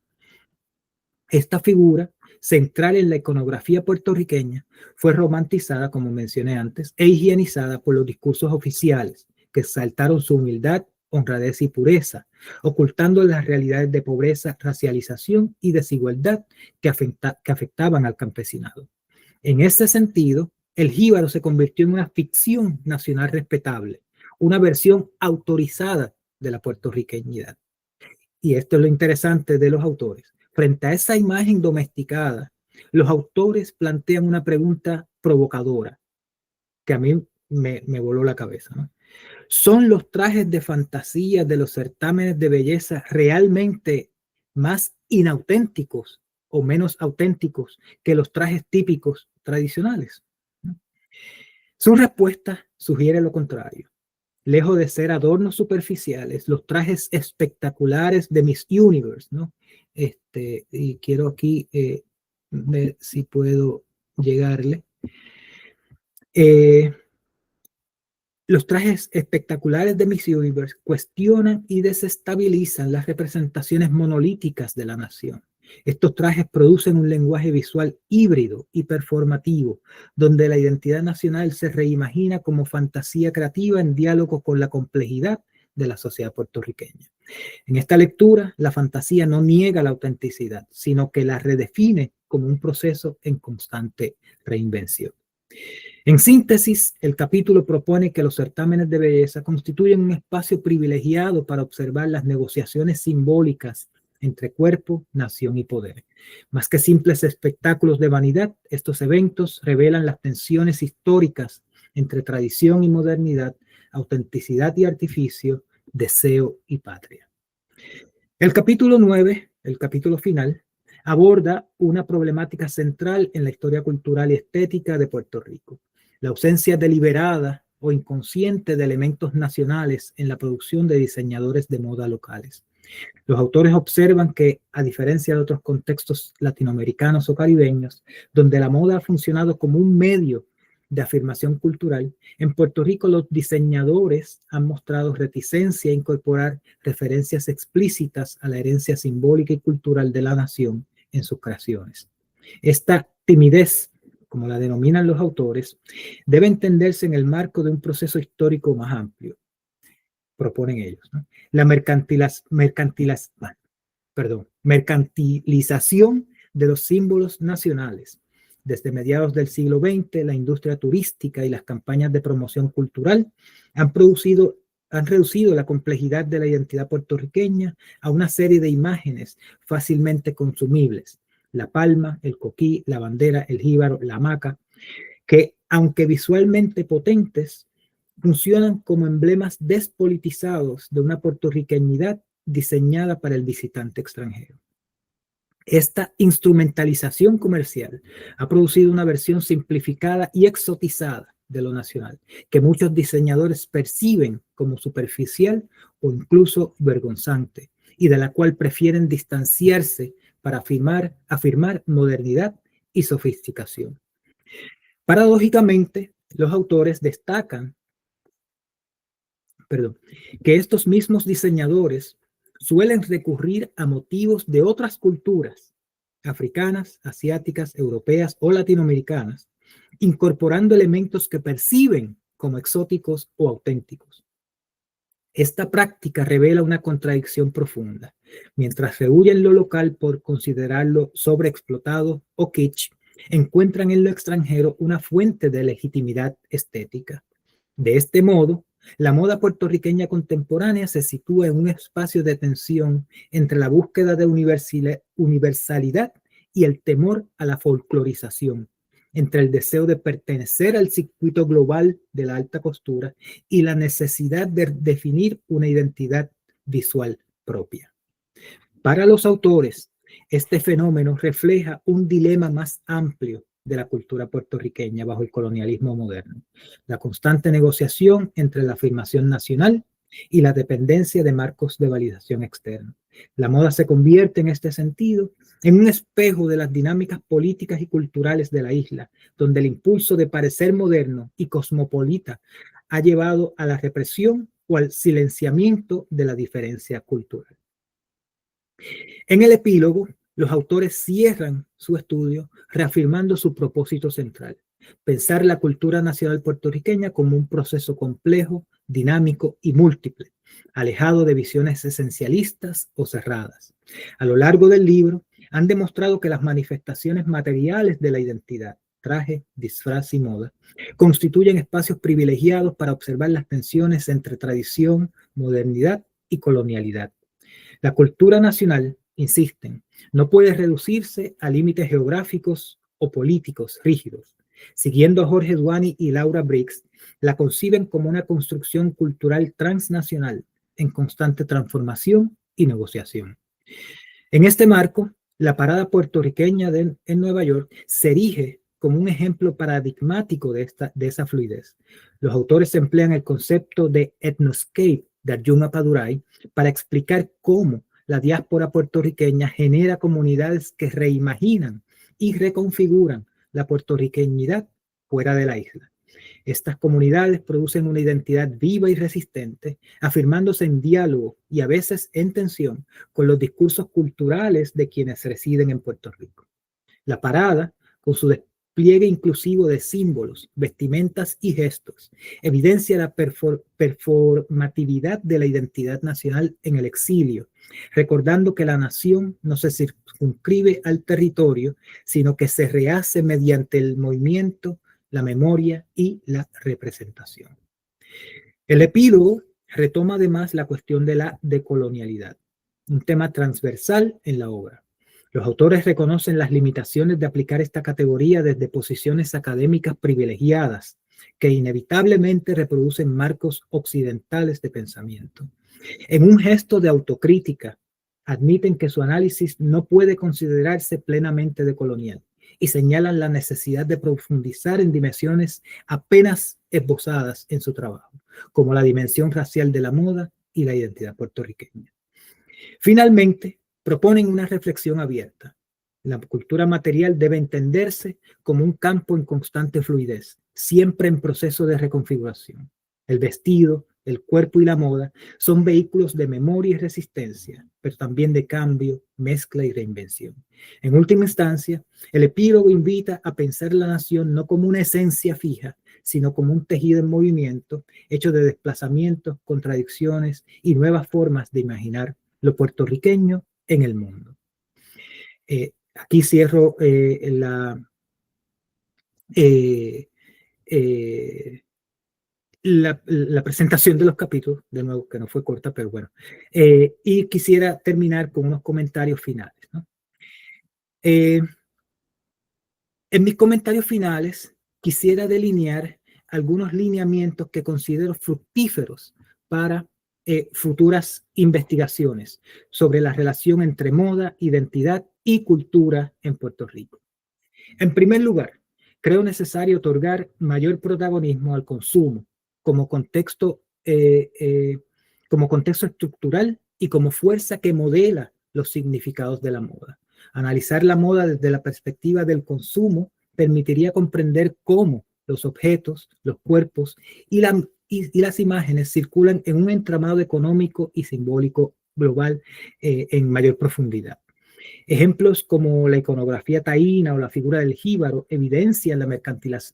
Esta figura, central en la iconografía puertorriqueña, fue romantizada, como mencioné antes, e higienizada por los discursos oficiales, que exaltaron su humildad, honradez y pureza, ocultando las realidades de pobreza, racialización y desigualdad que afectaban al campesinado. En este sentido, el jíbaro se convirtió en una ficción nacional respetable, una versión autorizada de la puertorriqueñidad. Y esto es lo interesante de los autores. Frente a esa imagen domesticada, los autores plantean una pregunta provocadora que a mí me voló la cabeza, ¿no? ¿Son los trajes de fantasía de los certámenes de belleza realmente más inauténticos o menos auténticos que los trajes típicos tradicionales? Su respuesta sugiere lo contrario. Lejos de ser adornos superficiales, los trajes espectaculares de Miss Universe, ¿no? Y quiero aquí ver si puedo llegarle. Los trajes espectaculares de Miss Universe cuestionan y desestabilizan las representaciones monolíticas de la nación. Estos trajes producen un lenguaje visual híbrido y performativo, donde la identidad nacional se reimagina como fantasía creativa en diálogo con la complejidad de la sociedad puertorriqueña. En esta lectura, la fantasía no niega la autenticidad, sino que la redefine como un proceso en constante reinvención. En síntesis, el capítulo propone que los certámenes de belleza constituyen un espacio privilegiado para observar las negociaciones simbólicas entre cuerpo, nación y poder. Más que simples espectáculos de vanidad, estos eventos revelan las tensiones históricas entre tradición y modernidad, autenticidad y artificio, deseo y patria. El capítulo 9, el capítulo final, aborda una problemática central en la historia cultural y estética de Puerto Rico: la ausencia deliberada o inconsciente de elementos nacionales en la producción de diseñadores de moda locales. Los autores observan que, a diferencia de otros contextos latinoamericanos o caribeños, donde la moda ha funcionado como un medio de afirmación cultural, en Puerto Rico los diseñadores han mostrado reticencia a incorporar referencias explícitas a la herencia simbólica y cultural de la nación en sus creaciones. Esta timidez, como la denominan los autores, debe entenderse en el marco de un proceso histórico más amplio, proponen ellos, ¿no? La mercantilización de los símbolos nacionales. Desde mediados del siglo XX, la industria turística y las campañas de promoción cultural han reducido la complejidad de la identidad puertorriqueña a una serie de imágenes fácilmente consumibles: la palma, el coquí, la bandera, el jíbaro, la hamaca, que, aunque visualmente potentes, funcionan como emblemas despolitizados de una puertorriqueñidad diseñada para el visitante extranjero. Esta instrumentalización comercial ha producido una versión simplificada y exotizada de lo nacional, que muchos diseñadores perciben como superficial o incluso vergonzante, y de la cual prefieren distanciarse para afirmar modernidad y sofisticación. Paradójicamente, los autores destacan que estos mismos diseñadores suelen recurrir a motivos de otras culturas, africanas, asiáticas, europeas o latinoamericanas, incorporando elementos que perciben como exóticos o auténticos. Esta práctica revela una contradicción profunda. Mientras rehuyen lo local por considerarlo sobreexplotado o kitsch, encuentran en lo extranjero una fuente de legitimidad estética. De este modo, la moda puertorriqueña contemporánea se sitúa en un espacio de tensión entre la búsqueda de universalidad y el temor a la folclorización, entre el deseo de pertenecer al circuito global de la alta costura y la necesidad de definir una identidad visual propia. Para los autores, este fenómeno refleja un dilema más amplio de la cultura puertorriqueña bajo el colonialismo moderno: la constante negociación entre la afirmación nacional y la dependencia de marcos de validación externa. La moda se convierte en este sentido en un espejo de las dinámicas políticas y culturales de la isla, donde el impulso de parecer moderno y cosmopolita ha llevado a la represión o al silenciamiento de la diferencia cultural. En el epílogo, los autores cierran su estudio reafirmando su propósito central: pensar la cultura nacional puertorriqueña como un proceso complejo, dinámico y múltiple, alejado de visiones esencialistas o cerradas. A lo largo del libro, han demostrado que las manifestaciones materiales de la identidad, traje, disfraz y moda, constituyen espacios privilegiados para observar las tensiones entre tradición, modernidad y colonialidad. La cultura nacional, insisten, no puede reducirse a límites geográficos o políticos rígidos. Siguiendo a Jorge Duany y Laura Briggs, la conciben como una construcción cultural transnacional en constante transformación y negociación. En este marco, la parada puertorriqueña en Nueva York se erige como un ejemplo paradigmático de esa fluidez. Los autores emplean el concepto de ethnoscape de Arjuna Appadurai para explicar cómo la diáspora puertorriqueña genera comunidades que reimaginan y reconfiguran la puertorriqueñidad fuera de la isla. Estas comunidades producen una identidad viva y resistente, afirmándose en diálogo y a veces en tensión con los discursos culturales de quienes residen en Puerto Rico. La parada, con su despliegue inclusivo de símbolos, vestimentas y gestos, evidencia la performatividad de la identidad nacional en el exilio, recordando que la nación no se circunscribe al territorio, sino que se rehace mediante el movimiento, la memoria y la representación. El epílogo retoma además la cuestión de la decolonialidad, un tema transversal en la obra. Los autores reconocen las limitaciones de aplicar esta categoría desde posiciones académicas privilegiadas, que inevitablemente reproducen marcos occidentales de pensamiento. En un gesto de autocrítica, admiten que su análisis no puede considerarse plenamente decolonial y señalan la necesidad de profundizar en dimensiones apenas esbozadas en su trabajo, como la dimensión racial de la moda y la identidad puertorriqueña. Finalmente, proponen una reflexión abierta. La cultura material debe entenderse como un campo en constante fluidez, siempre en proceso de reconfiguración. El vestido, el cuerpo y la moda son vehículos de memoria y resistencia, pero también de cambio, mezcla y reinvención. En última instancia, el epílogo invita a pensar la nación no como una esencia fija, sino como un tejido en movimiento, hecho de desplazamientos, contradicciones y nuevas formas de imaginar lo puertorriqueño en el mundo. Aquí cierro la presentación de los capítulos, de nuevo que no fue corta, pero bueno. Y quisiera terminar con unos comentarios finales, ¿no? En mis comentarios finales quisiera delinear algunos lineamientos que considero fructíferos para futuras investigaciones sobre la relación entre moda, identidad y cultura en Puerto Rico. En primer lugar, creo necesario otorgar mayor protagonismo al consumo como contexto estructural y como fuerza que modela los significados de la moda. Analizar la moda desde la perspectiva del consumo permitiría comprender cómo los objetos, los cuerpos y las imágenes circulan en un entramado económico y simbólico global en mayor profundidad. Ejemplos como la iconografía taína o la figura del jíbaro evidencian la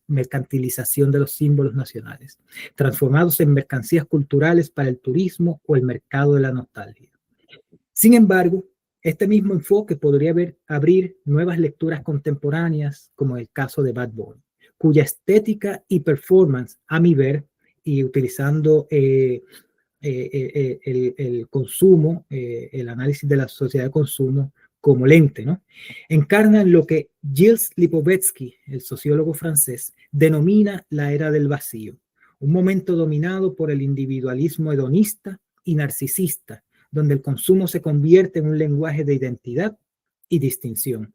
mercantilización de los símbolos nacionales, transformados en mercancías culturales para el turismo o el mercado de la nostalgia. Sin embargo, este mismo enfoque podría abrir nuevas lecturas contemporáneas, como el caso de Bad Bunny, cuya estética y performance, a mi ver, y utilizando el consumo, el análisis de la sociedad de consumo como lente, ¿no? Encarnan lo que Gilles Lipovetsky, el sociólogo francés, denomina la era del vacío, un momento dominado por el individualismo hedonista y narcisista, donde el consumo se convierte en un lenguaje de identidad y distinción.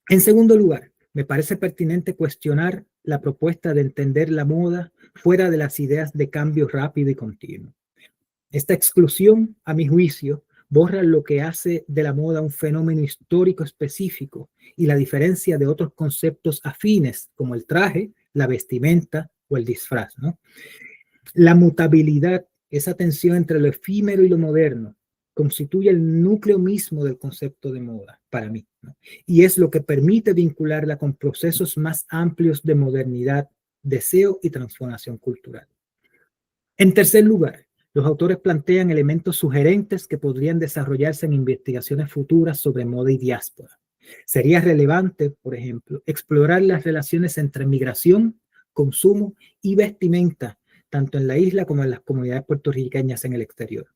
En segundo lugar, me parece pertinente cuestionar la propuesta de entender la moda fuera de las ideas de cambio rápido y continuo. Esta exclusión, a mi juicio, borra lo que hace de la moda un fenómeno histórico específico y la diferencia de otros conceptos afines como el traje, la vestimenta o el disfraz, ¿no? La mutabilidad, esa tensión entre lo efímero y lo moderno, constituye el núcleo mismo del concepto de moda para mí, ¿no? Y es lo que permite vincularla con procesos más amplios de modernidad, deseo y transformación cultural. En tercer lugar, los autores plantean elementos sugerentes que podrían desarrollarse en investigaciones futuras sobre moda y diáspora. Sería relevante, por ejemplo, explorar las relaciones entre migración, consumo y vestimenta tanto en la isla como en las comunidades puertorriqueñas en el exterior.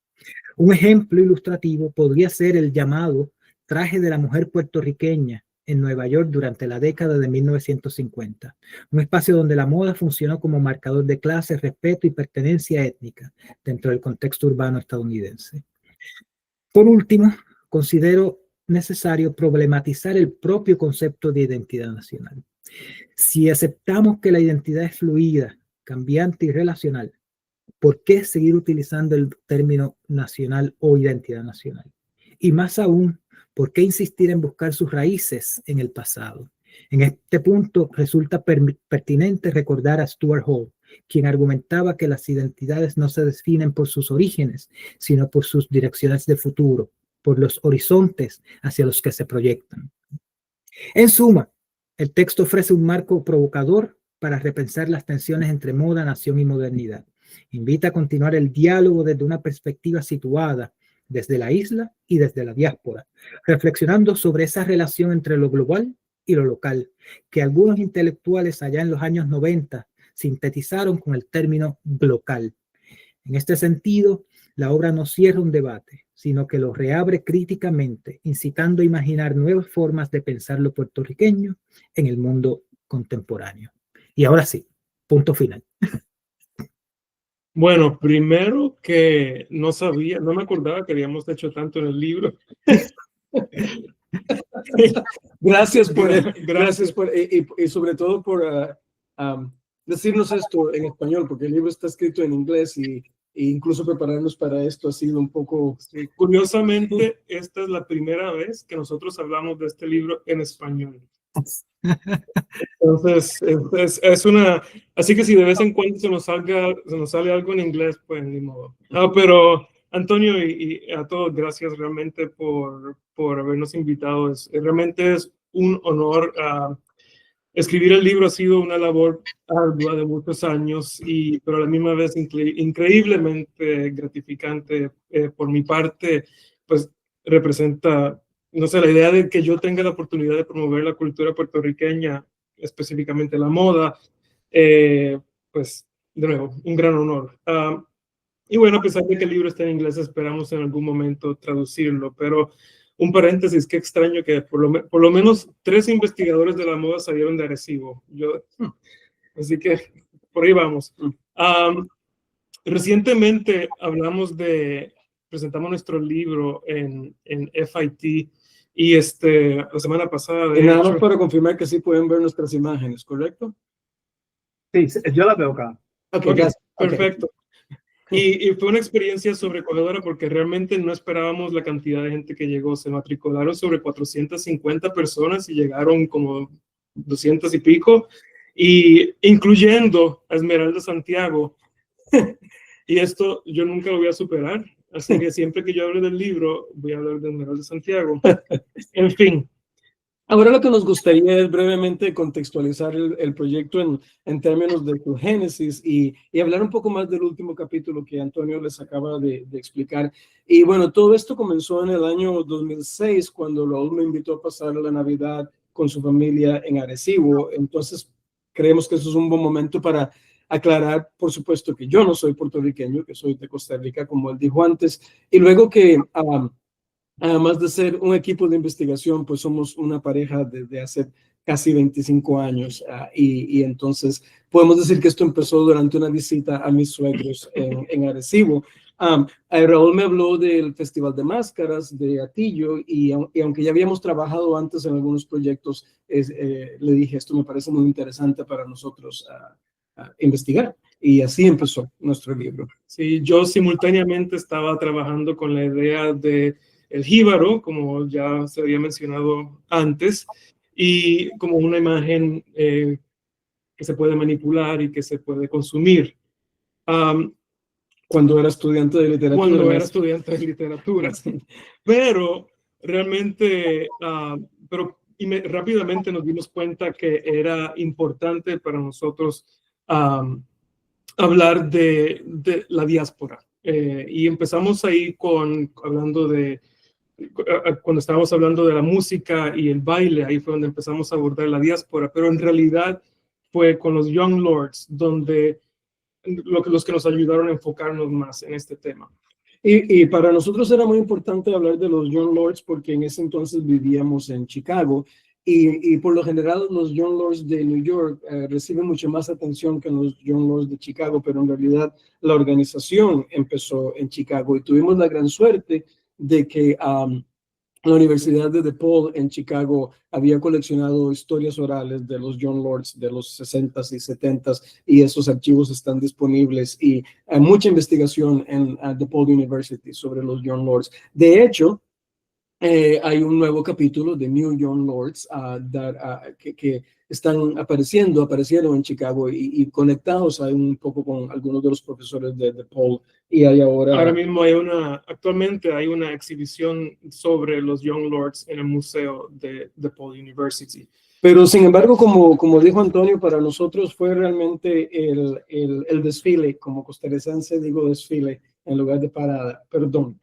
Un ejemplo ilustrativo podría ser el llamado traje de la mujer puertorriqueña en Nueva York durante la década de 1950, un espacio donde la moda funcionó como marcador de clase, respeto y pertenencia étnica dentro del contexto urbano estadounidense. Por último, considero necesario problematizar el propio concepto de identidad nacional. Si aceptamos que la identidad es fluida, cambiante y relacional, ¿por qué seguir utilizando el término nacional o identidad nacional? Y más aún, ¿por qué insistir en buscar sus raíces en el pasado? En este punto resulta pertinente recordar a Stuart Hall, quien argumentaba que las identidades no se definen por sus orígenes, sino por sus direcciones de futuro, por los horizontes hacia los que se proyectan. En suma, el texto ofrece un marco provocador para repensar las tensiones entre moda, nación y modernidad. Invita a continuar el diálogo desde una perspectiva situada desde la isla y desde la diáspora, reflexionando sobre esa relación entre lo global y lo local, que algunos intelectuales allá en los años 90 sintetizaron con el término glocal. En este sentido, la obra no cierra un debate, sino que lo reabre críticamente, incitando a imaginar nuevas formas de pensar lo puertorriqueño en el mundo contemporáneo. Y ahora sí, punto final. Bueno, primero que no me acordaba que habíamos hecho tanto en el libro. Gracias y sobre todo por decirnos esto en español, porque el libro está escrito en inglés e incluso prepararnos para esto ha sido un poco... Sí, curiosamente, esta es la primera vez que nosotros hablamos de este libro en español. Entonces, es una... Así que si de vez en cuando se nos sale algo en inglés, pues ni modo. Pero Antonio y a todos, gracias realmente por habernos invitado. Realmente es un honor. Escribir el libro ha sido una labor ardua de muchos años, pero a la misma vez increíblemente gratificante. Por mi parte, pues representa, no sé, la idea de que yo tenga la oportunidad de promover la cultura puertorriqueña, específicamente la moda, pues de nuevo, un gran honor. Y bueno, a pesar de que el libro está en inglés, esperamos en algún momento traducirlo, pero un paréntesis, qué extraño que por lo menos 3 investigadores de la moda salieron de Arecibo. Así que por ahí vamos. Recientemente presentamos nuestro libro en FIT y la semana pasada... Nada más para confirmar que sí pueden ver nuestras imágenes, ¿correcto? Sí, yo las veo acá. Okay, perfecto. Y fue una experiencia sobrecogedora porque realmente no esperábamos la cantidad de gente que llegó. Se matricularon sobre 450 personas y llegaron como 200 y pico, incluyendo a Esmeralda Santiago. Y esto yo nunca lo voy a superar. Así que siempre que yo hable del libro, voy a hablar de Esmeralda Santiago. En fin. Ahora lo que nos gustaría es brevemente contextualizar el proyecto en términos de su génesis y hablar un poco más del último capítulo que Antonio les acaba de explicar. Y bueno, todo esto comenzó en el año 2006 cuando Raúl me invitó a pasar la Navidad con su familia en Arecibo. Entonces creemos que eso es un buen momento para aclarar, por supuesto, que yo no soy puertorriqueño, que soy de Costa Rica, como él dijo antes, y luego que... además de ser un equipo de investigación, pues somos una pareja desde hace casi 25 años y entonces podemos decir que esto empezó durante una visita a mis suegros en Arecibo. Raúl me habló del Festival de Máscaras de Atillo y aunque ya habíamos trabajado antes en algunos proyectos, le dije, esto me parece muy interesante para nosotros investigar. Y así empezó nuestro libro. Sí, yo simultáneamente estaba trabajando con la idea de el jíbaro, como ya se había mencionado antes, y como una imagen que se puede manipular y que se puede consumir. Cuando era estudiante de literatura. Cuando era estudiante de literatura, sí. Pero realmente, rápidamente nos dimos cuenta que era importante para nosotros hablar de la diáspora. Y empezamos ahí cuando estábamos hablando de la música y el baile, ahí fue donde empezamos a abordar la diáspora, pero en realidad fue con los Young Lords, donde los que nos ayudaron a enfocarnos más en este tema. Y para nosotros era muy importante hablar de los Young Lords porque en ese entonces vivíamos en Chicago y por lo general los Young Lords de New York reciben mucha más atención que los Young Lords de Chicago, pero en realidad la organización empezó en Chicago y tuvimos la gran suerte de que la Universidad de DePaul en Chicago había coleccionado historias orales de los Young Lords de los 60s y 70s y esos archivos están disponibles y hay mucha investigación en DePaul University sobre los Young Lords. De hecho, hay un nuevo capítulo de New Young Lords que aparecieron en Chicago y conectados hay un poco con algunos de los profesores de DePaul y hay ahora mismo actualmente hay una exhibición sobre los Young Lords en el museo de DePaul University. Pero sin embargo, como dijo Antonio, para nosotros fue realmente el desfile, como costarricense digo desfile en lugar de parada, perdón.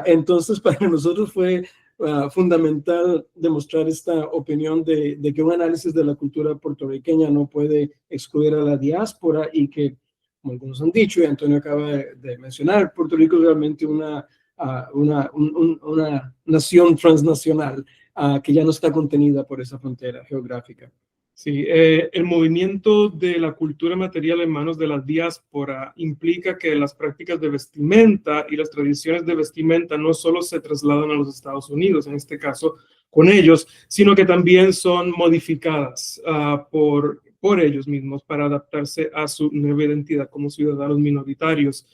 Entonces, para nosotros fue fundamental demostrar esta opinión de que un análisis de la cultura puertorriqueña no puede excluir a la diáspora y que, como algunos han dicho, y Antonio acaba de mencionar, Puerto Rico es realmente una nación transnacional que ya no está contenida por esa frontera geográfica. Sí, el movimiento de la cultura material en manos de la diáspora implica que las prácticas de vestimenta y las tradiciones de vestimenta no solo se trasladan a los Estados Unidos, en este caso con ellos, sino que también son modificadas por ellos mismos para adaptarse a su nueva identidad como ciudadanos minoritarios.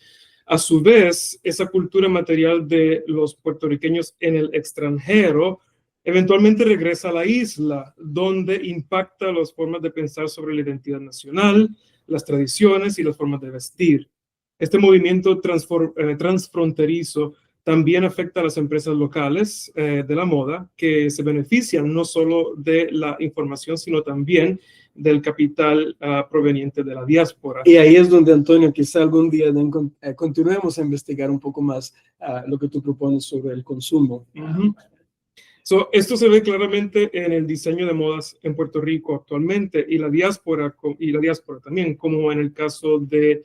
A su vez, esa cultura material de los puertorriqueños en el extranjero eventualmente regresa a la isla, donde impacta las formas de pensar sobre la identidad nacional, las tradiciones y las formas de vestir. Este movimiento transfronterizo también afecta a las empresas locales de la moda, que se benefician no solo de la información, sino también del capital proveniente de la diáspora. Y ahí es donde, Antonio, quizá algún día continuemos a investigar un poco más lo que tú propones sobre el consumo. Esto se ve claramente en el diseño de modas en Puerto Rico actualmente y la diáspora también, como en el caso de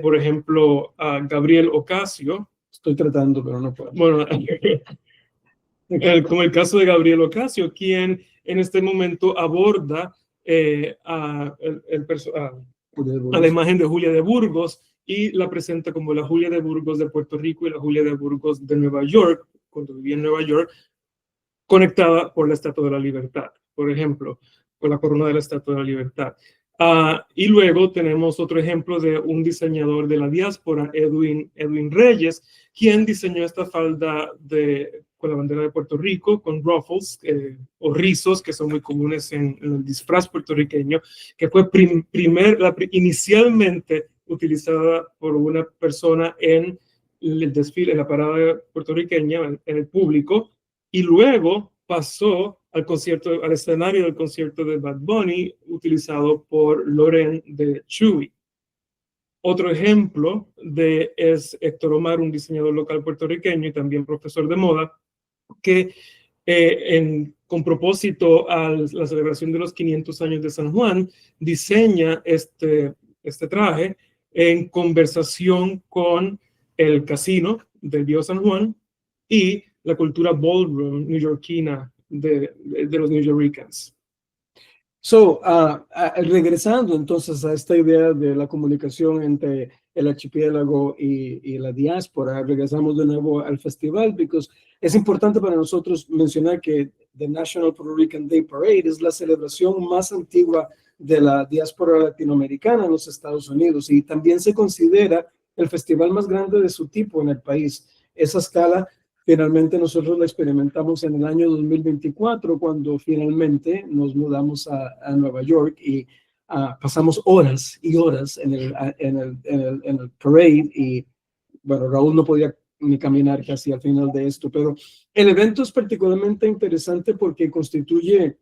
por ejemplo, Gabriel Ocasio. Estoy tratando, pero no puedo. Bueno, como el caso de Gabriel Ocasio, quien en este momento aborda a la imagen de Julia de Burgos y la presenta como la Julia de Burgos de Puerto Rico y la Julia de Burgos de Nueva York, cuando vivía en Nueva York, conectada por la Estatua de la Libertad, por ejemplo, por la corona de la Estatua de la Libertad. Y luego tenemos otro ejemplo de un diseñador de la diáspora, Edwin Reyes, quien diseñó esta falda con la bandera de Puerto Rico, con ruffles o rizos, que son muy comunes en el disfraz puertorriqueño, que fue inicialmente utilizada por una persona en el desfile, en la parada puertorriqueña, en el público, y luego pasó al escenario del concierto de Bad Bunny, utilizado por Loren de Chuy. Otro ejemplo es Héctor Omar, un diseñador local puertorriqueño y también profesor de moda, que con propósito a la celebración de los 500 años de San Juan, diseña este traje en conversación con el casino del viejo San Juan y la cultura ballroom neoyorquina de los newyorkers. Regresando entonces a esta idea de la comunicación entre el archipiélago y la diáspora, regresamos de nuevo al festival, porque es importante para nosotros mencionar que The National Puerto Rican Day Parade es la celebración más antigua de la diáspora latinoamericana en los Estados Unidos y también se considera el festival más grande de su tipo en el país. Esa escala finalmente nosotros la experimentamos en el año 2024, cuando finalmente nos mudamos a Nueva York y pasamos horas y horas en el parade y, bueno, Raúl no podía ni caminar casi al final de esto, pero el evento es particularmente interesante porque constituye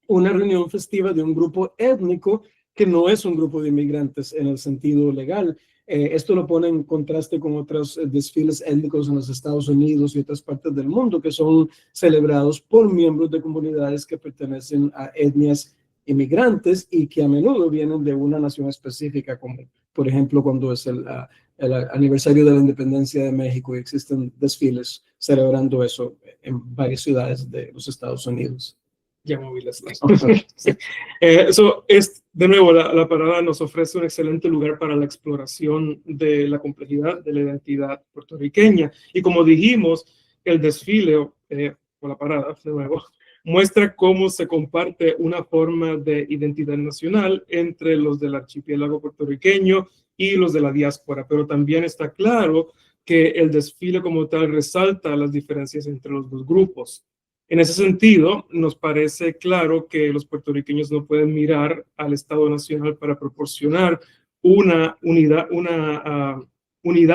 una reunión festiva de un grupo étnico que no es un grupo de inmigrantes en el sentido legal. Esto lo pone en contraste con otros desfiles étnicos en los Estados Unidos y otras partes del mundo que son celebrados por miembros de comunidades que pertenecen a etnias inmigrantes y que a menudo vienen de una nación específica como por ejemplo, cuando es el aniversario de la independencia de México y existen desfiles celebrando eso en varias ciudades de los Estados Unidos. Ya moví las sí. Eso es, de nuevo, la parada nos ofrece un excelente lugar para la exploración de la complejidad de la identidad puertorriqueña. Y como dijimos, el desfile, o la parada, de nuevo, muestra cómo se comparte una forma de identidad nacional entre los del archipiélago puertorriqueño y los de la diáspora, pero también está claro que el desfile como tal resalta las diferencias entre los dos grupos. En ese sentido, nos parece claro que los puertorriqueños no pueden mirar al Estado Nacional para proporcionar una unidad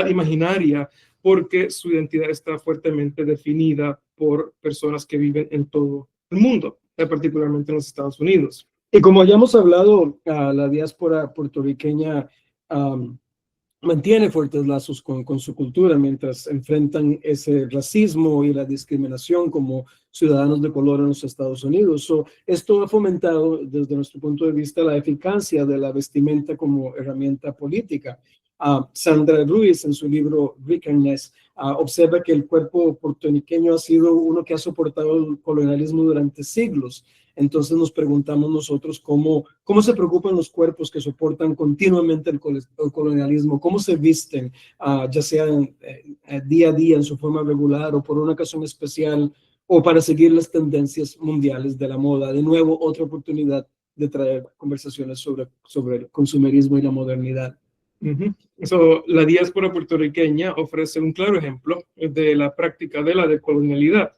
imaginaria, porque su identidad está fuertemente definida por personas que viven en todo el mundo, particularmente en los Estados Unidos. Y como ya hemos hablado, la diáspora puertorriqueña mantiene fuertes lazos con su cultura mientras enfrentan ese racismo y la discriminación como ciudadanos de color en los Estados Unidos. Esto ha fomentado, desde nuestro punto de vista, la eficacia de la vestimenta como herramienta política. Sandra Ruiz, en su libro Rickerness, observa que el cuerpo puertorriqueño ha sido uno que ha soportado el colonialismo durante siglos. Entonces nos preguntamos nosotros cómo se preocupan los cuerpos que soportan continuamente el colonialismo, cómo se visten, ya sea día a día en su forma regular o por una ocasión especial o para seguir las tendencias mundiales de la moda. De nuevo, otra oportunidad de traer conversaciones sobre el consumerismo y la modernidad. La diáspora puertorriqueña ofrece un claro ejemplo de la práctica de la decolonialidad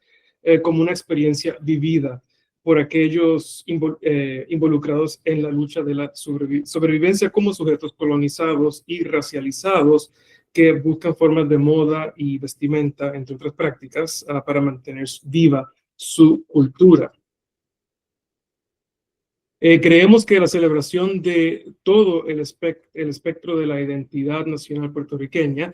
como una experiencia vivida por aquellos involucrados en la lucha de la sobrevivencia como sujetos colonizados y racializados que buscan formas de moda y vestimenta, entre otras prácticas, para mantener viva su cultura. Creemos que la celebración de todo el espectro de la identidad nacional puertorriqueña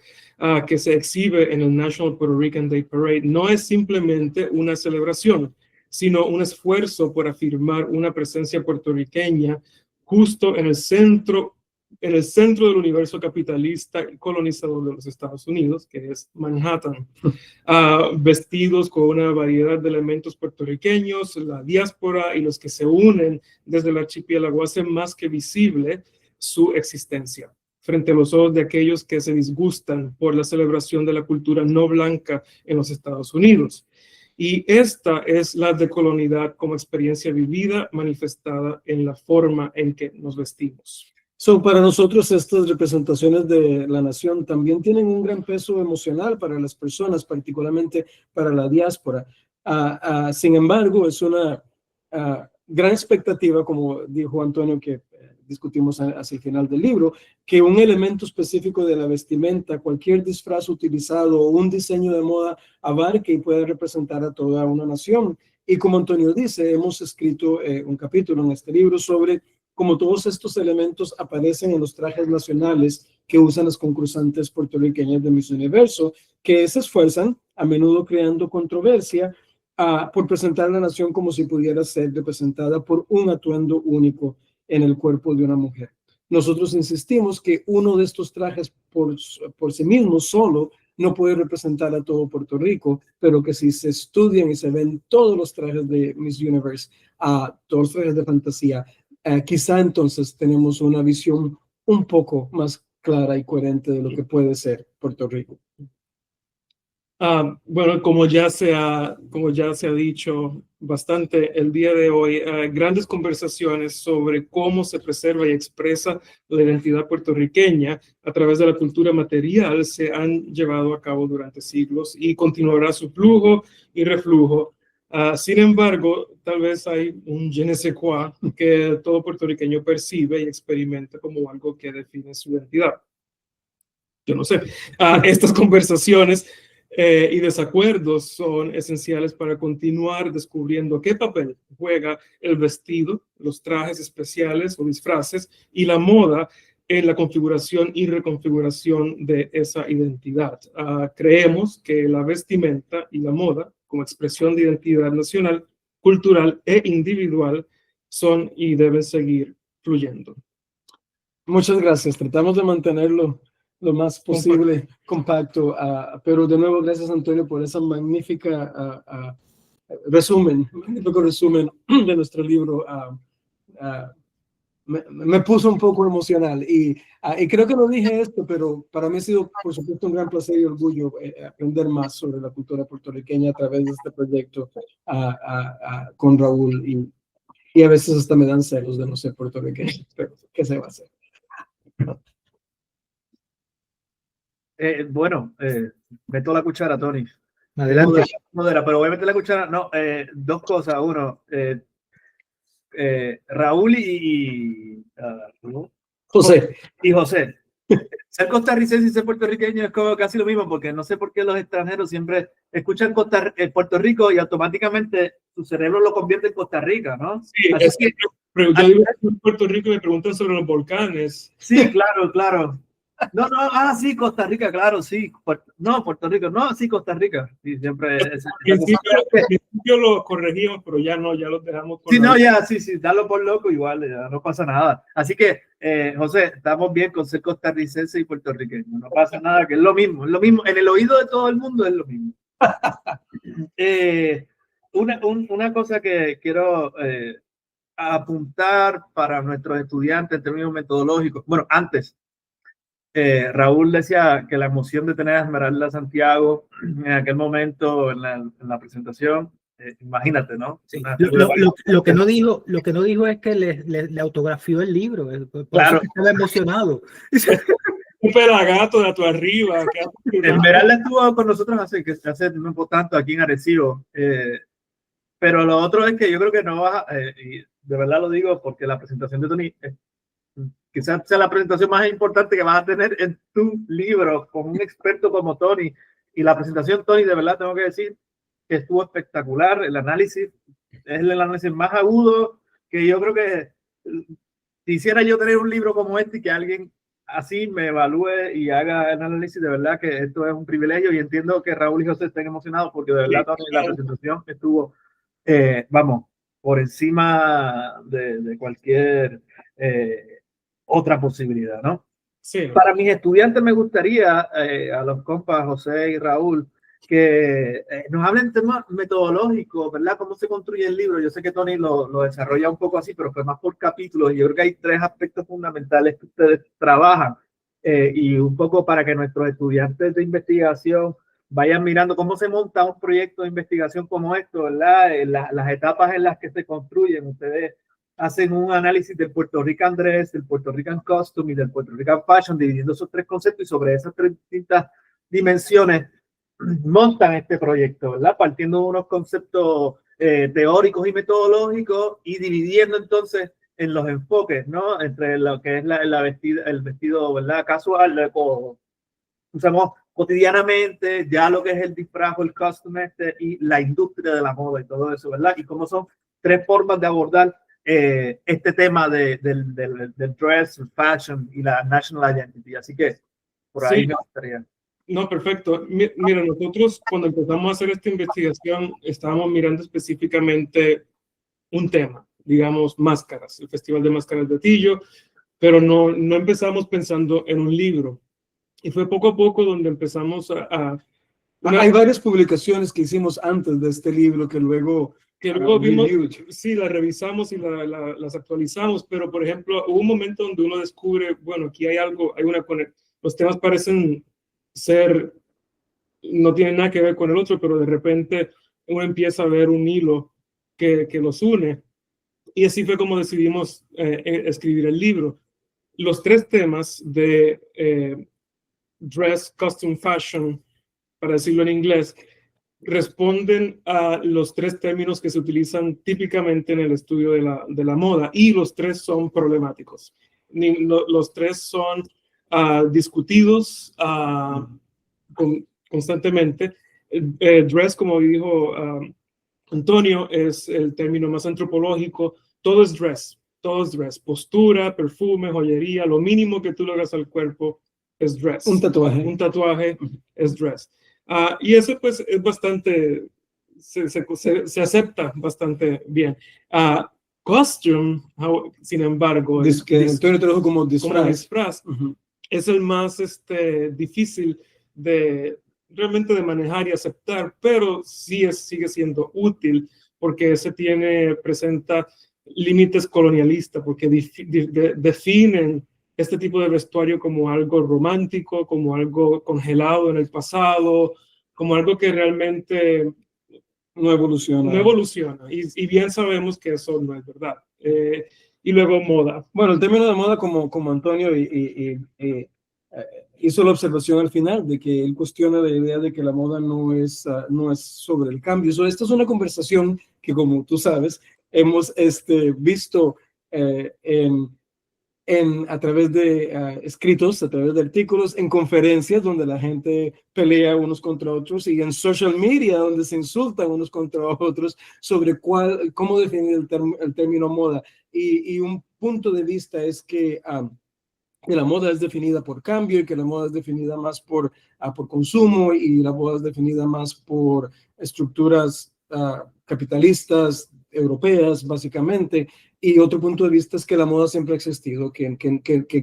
que se exhibe en el National Puerto Rican Day Parade no es simplemente una celebración, sino un esfuerzo por afirmar una presencia puertorriqueña justo en el centro del universo capitalista y colonizador de los Estados Unidos, que es Manhattan, vestidos con una variedad de elementos puertorriqueños. La diáspora y los que se unen desde el archipiélago hacen más que visible su existencia frente a los ojos de aquellos que se disgustan por la celebración de la cultura no blanca en los Estados Unidos. Y esta es la decolonialidad como experiencia vivida, manifestada en la forma en que nos vestimos. Para nosotros estas representaciones de la nación también tienen un gran peso emocional para las personas, particularmente para la diáspora. Sin embargo, es una gran expectativa, como dijo Antonio, que discutimos hacia el final del libro, que un elemento específico de la vestimenta, cualquier disfraz utilizado o un diseño de moda abarque y pueda representar a toda una nación. Y como Antonio dice, hemos escrito un capítulo en este libro sobre cómo todos estos elementos aparecen en los trajes nacionales que usan las concursantes puertorriqueñas de Miss Universo, que se esfuerzan, a menudo creando controversia, por presentar a la nación como si pudiera ser representada por un atuendo único en el cuerpo de una mujer. Nosotros insistimos que uno de estos trajes por sí mismo solo no puede representar a todo Puerto Rico, pero que si se estudian y se ven todos los trajes de Miss Universe, todos los trajes de fantasía, quizá entonces tenemos una visión un poco más clara y coherente de lo que puede ser Puerto Rico. Bueno, como ya se ha dicho bastante el día de hoy, grandes conversaciones sobre cómo se preserva y expresa la identidad puertorriqueña a través de la cultura material se han llevado a cabo durante siglos y continuará su flujo y reflujo. Sin embargo, tal vez hay un je ne sais quoi que todo puertorriqueño percibe y experimenta como algo que define su identidad. Yo no sé. Estas conversaciones y desacuerdos son esenciales para continuar descubriendo qué papel juega el vestido, los trajes especiales o disfraces y la moda en la configuración y reconfiguración de esa identidad. Creemos que la vestimenta y la moda, como expresión de identidad nacional, cultural e individual, son y deben seguir fluyendo. Muchas gracias. Tratamos de mantenerlo lo más posible compacto, pero de nuevo, gracias Antonio por esa magnífica magnífico resumen de nuestro libro. Me puso un poco emocional y creo que no dije esto, pero para mí ha sido, por supuesto, un gran placer y orgullo aprender más sobre la cultura puertorriqueña a través de este proyecto con Raúl y a veces hasta me dan celos de no ser puertorriqueño, pero ¿qué se va a hacer? Bueno, meto la cuchara, Tony. Adelante. Modera, pero voy a meter la cuchara. No, dos cosas. Uno, Raúl José. Y José. Ser costarricense y ser puertorriqueño es como casi lo mismo, porque no sé por qué los extranjeros siempre escuchan Puerto Rico y automáticamente su cerebro lo convierte en Costa Rica, ¿no? Sí, así que, pero yo digo en Puerto Rico y me preguntan sobre los volcanes. Sí, claro. No, sí, Costa Rica, claro, sí. No, Puerto Rico, no, sí, Costa Rica. Sí, siempre. Al principio lo corregimos, pero ya no, ya los dejamos. Sí, no, ya, sí, dalo por loco, igual, ya no pasa nada. Así que, José, estamos bien con ser costarricense y puertorriqueño. No pasa nada, que es lo mismo. En el oído de todo el mundo es lo mismo. Una cosa que quiero apuntar para nuestros estudiantes en términos metodológicos. Bueno, antes. Raúl decía que la emoción de tener a Esmeralda Santiago en aquel momento en la presentación, imagínate, ¿no? Sí. Lo que no dijo es que le autografió el libro, claro. Estaba emocionado. Un pelagato de tu arriba. Esmeralda estuvo con nosotros hace tiempo tanto aquí en Arecibo, pero lo otro es que yo creo que no vas y de verdad lo digo porque la presentación de Tony quizás sea la presentación más importante que vas a tener en tu libro con un experto como Tony. Y la presentación, Tony, de verdad tengo que decir que estuvo espectacular. El análisis es el análisis más agudo que yo creo que quisiera yo tener un libro como este y que alguien así me evalúe y haga el análisis. De verdad que esto es un privilegio y entiendo que Raúl y José estén emocionados porque de verdad Tony, la presentación estuvo, vamos, por encima de cualquier otra posibilidad, ¿no? Sí. Para mis estudiantes me gustaría, a los compas José y Raúl, que nos hablen temas metodológicos, ¿verdad? ¿Cómo se construye el libro? Yo sé que Tony lo desarrolla un poco así, pero fue más por capítulos. Y yo creo que hay 3 aspectos fundamentales que ustedes trabajan y un poco para que nuestros estudiantes de investigación vayan mirando cómo se monta un proyecto de investigación como esto, ¿verdad? Las etapas en las que se construyen. Ustedes hacen un análisis del Puerto Rican Dress, del Puerto Rican Costume y del Puerto Rican Fashion, dividiendo esos 3 conceptos y sobre esas 3 distintas dimensiones montan este proyecto, ¿verdad? Partiendo de unos conceptos teóricos y metodológicos y dividiendo entonces en los enfoques, ¿no? Entre lo que es el vestido, ¿verdad? Casual, lo que usamos cotidianamente, ya lo que es el disfraz o el costume y la industria de la moda y todo eso, ¿verdad? Y cómo son 3 formas de abordar este tema del dress, el fashion y la national identity. Así que por ahí me gustaría. No, perfecto. Mira, nosotros cuando empezamos a hacer esta investigación estábamos mirando específicamente un tema, digamos máscaras, el Festival de Máscaras de Atillo, pero no empezamos pensando en un libro. Y fue poco a poco donde empezamos Hay varias publicaciones que hicimos antes de este libro que luego vimos, sí, las revisamos y las actualizamos, pero por ejemplo, hubo un momento donde uno descubre, bueno, aquí hay algo, los temas parecen ser, no tienen nada que ver con el otro, pero de repente uno empieza a ver un hilo que los une. Y así fue como decidimos escribir el libro. Los 3 temas de dress, costume, fashion, para decirlo en inglés, responden a los 3 términos que se utilizan típicamente en el estudio de la moda y los 3 son problemáticos. Los 3 son discutidos constantemente. Dress, como dijo Antonio, es el término más antropológico. Todo es dress, postura, perfume, joyería, lo mínimo que tú le hagas al cuerpo es dress. Un tatuaje es dress. Y eso pues es bastante, se acepta bastante bien. Costume, sin embargo, Que Antonio tradujo como como disfraz. disfraz, es el más difícil de realmente de manejar y aceptar, pero sí sigue siendo útil porque presenta límites colonialistas, porque definen este tipo de vestuario como algo romántico, como algo congelado en el pasado, como algo que realmente No evoluciona. no evoluciona. Y bien sabemos que eso no es verdad. Y luego moda. Bueno, el término de moda, como Antonio hizo la observación al final, de que él cuestiona la idea de que la moda no es sobre el cambio. Esta es una conversación que, como tú sabes, hemos visto a través de escritos, a través de artículos, en conferencias donde la gente pelea unos contra otros, y en social media donde se insultan unos contra otros sobre cómo definir el término moda. Y un punto de vista es que la moda es definida por cambio, y que la moda es definida más por consumo, y la moda es definida más por estructuras capitalistas europeas, básicamente. Y otro punto de vista es que la moda siempre ha existido, que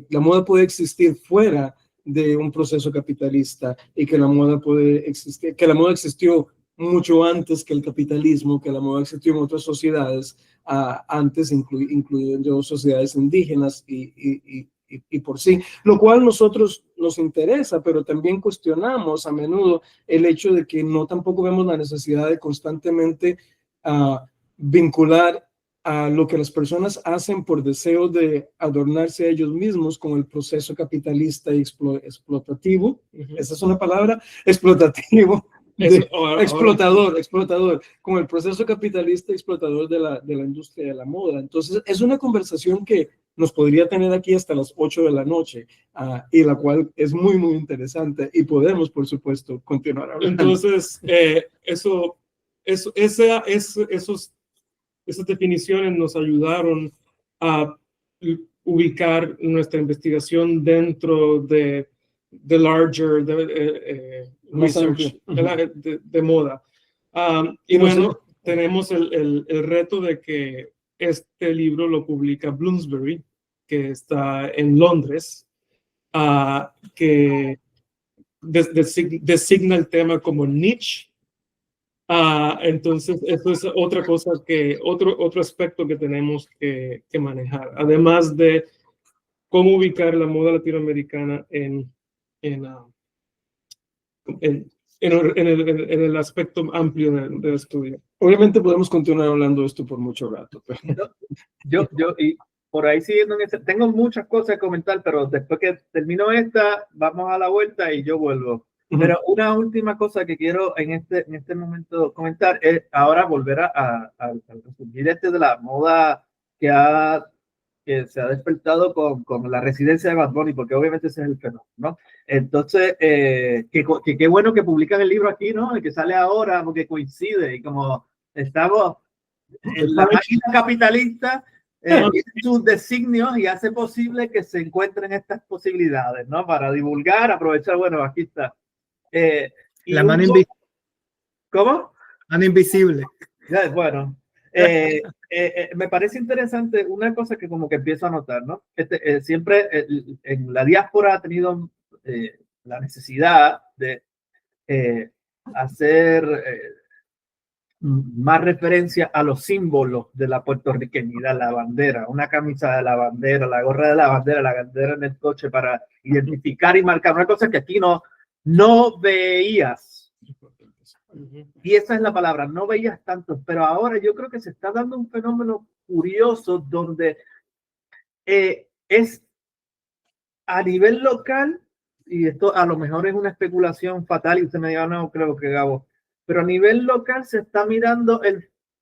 la moda puede existir fuera de un proceso capitalista, y que la moda puede existir, que la moda existió mucho antes que el capitalismo, que la moda existió en otras sociedades antes, incluyendo sociedades indígenas y por sí, lo cual nosotros nos interesa, pero también cuestionamos a menudo el hecho de que no tampoco vemos la necesidad de constantemente vincular a lo que las personas hacen por deseo de adornarse a ellos mismos con el proceso capitalista y explotativo. Esa es una palabra, explotativo. Explotador, con el proceso capitalista explotador de la industria de la moda. Entonces, es una conversación que nos podría tener aquí hasta las 8 de la noche, y la cual es muy, muy interesante, y podemos, por supuesto, continuar hablando. Entonces, esas definiciones nos ayudaron a ubicar nuestra investigación dentro de larger research de moda. Y bueno, tenemos el reto de que este libro lo publica Bloomsbury, que está en Londres, que designa el tema como niche. Entonces, eso es otra cosa otro aspecto que tenemos que manejar, además de cómo ubicar la moda latinoamericana en el aspecto amplio del estudio. Obviamente podemos continuar hablando de esto por mucho rato. Pero... Y por ahí siguiendo tengo muchas cosas que comentar, pero después que termino esta, vamos a la vuelta y yo vuelvo. Pero una última cosa que quiero en este momento comentar es ahora volver a resurgir de la moda que se ha despertado con la residencia de Bad Bunny, porque obviamente ese es el fenómeno, ¿no? Entonces, qué bueno que publican el libro aquí, ¿no? El que sale ahora, porque coincide, y como estamos en la máquina capitalista, tiene sus designios y hace posible que se encuentren estas posibilidades, ¿no? Para divulgar, aprovechar, bueno, aquí está. La mano invisible. ¿Cómo? Mano invisible. Bueno, me parece interesante una cosa que como que empiezo a notar, ¿no? Siempre en la diáspora ha tenido la necesidad de hacer más referencia a los símbolos de la puertorriqueñidad, la bandera, una camisa de la bandera, la gorra de la bandera en el coche para identificar y marcar una cosa que aquí no veías. Y esa es la palabra, no veías tanto, pero ahora yo creo que se está dando un fenómeno curioso donde es a nivel local, y esto a lo mejor es una especulación fatal y usted me diga, no creo que Gabo, pero a nivel local se está mirando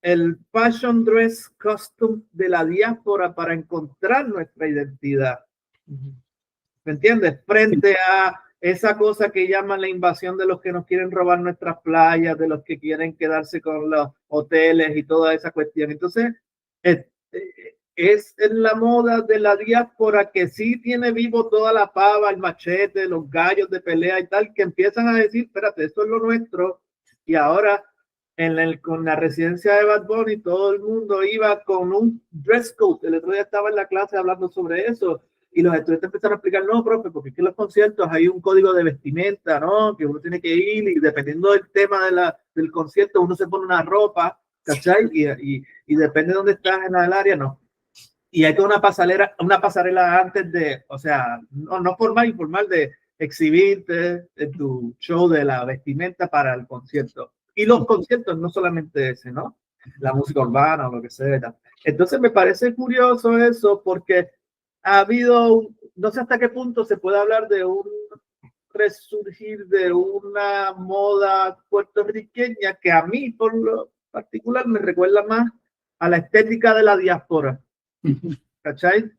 el fashion dress costume de la diáspora para encontrar nuestra identidad. ¿Me entiendes? Frente a esa cosa que llaman la invasión de los que nos quieren robar nuestras playas, de los que quieren quedarse con los hoteles y toda esa cuestión. Entonces, es en la moda de la diáspora que sí tiene vivo toda la pava, el machete, los gallos de pelea y tal, que empiezan a decir, espérate, esto es lo nuestro, y ahora con la residencia de Bad Bunny, todo el mundo iba con un dress code. El otro día estaba en la clase hablando sobre eso y los estudiantes empezaron a explicar, no, profe, porque aquí en los conciertos hay un código de vestimenta, ¿no? Que uno tiene que ir y dependiendo del tema del concierto, uno se pone una ropa, ¿cachai? Y depende de dónde estás en el área, no. Y hay toda una pasarela antes de, o sea, no formal, informal, de exhibirte en tu show de la vestimenta para el concierto. Y los conciertos no solamente ese, ¿no? La música urbana o lo que sea. Entonces me parece curioso eso porque ha habido, no sé hasta qué punto se puede hablar de un resurgir de una moda puertorriqueña que a mí por lo particular me recuerda más a la estética de la diáspora. ¿Cachai?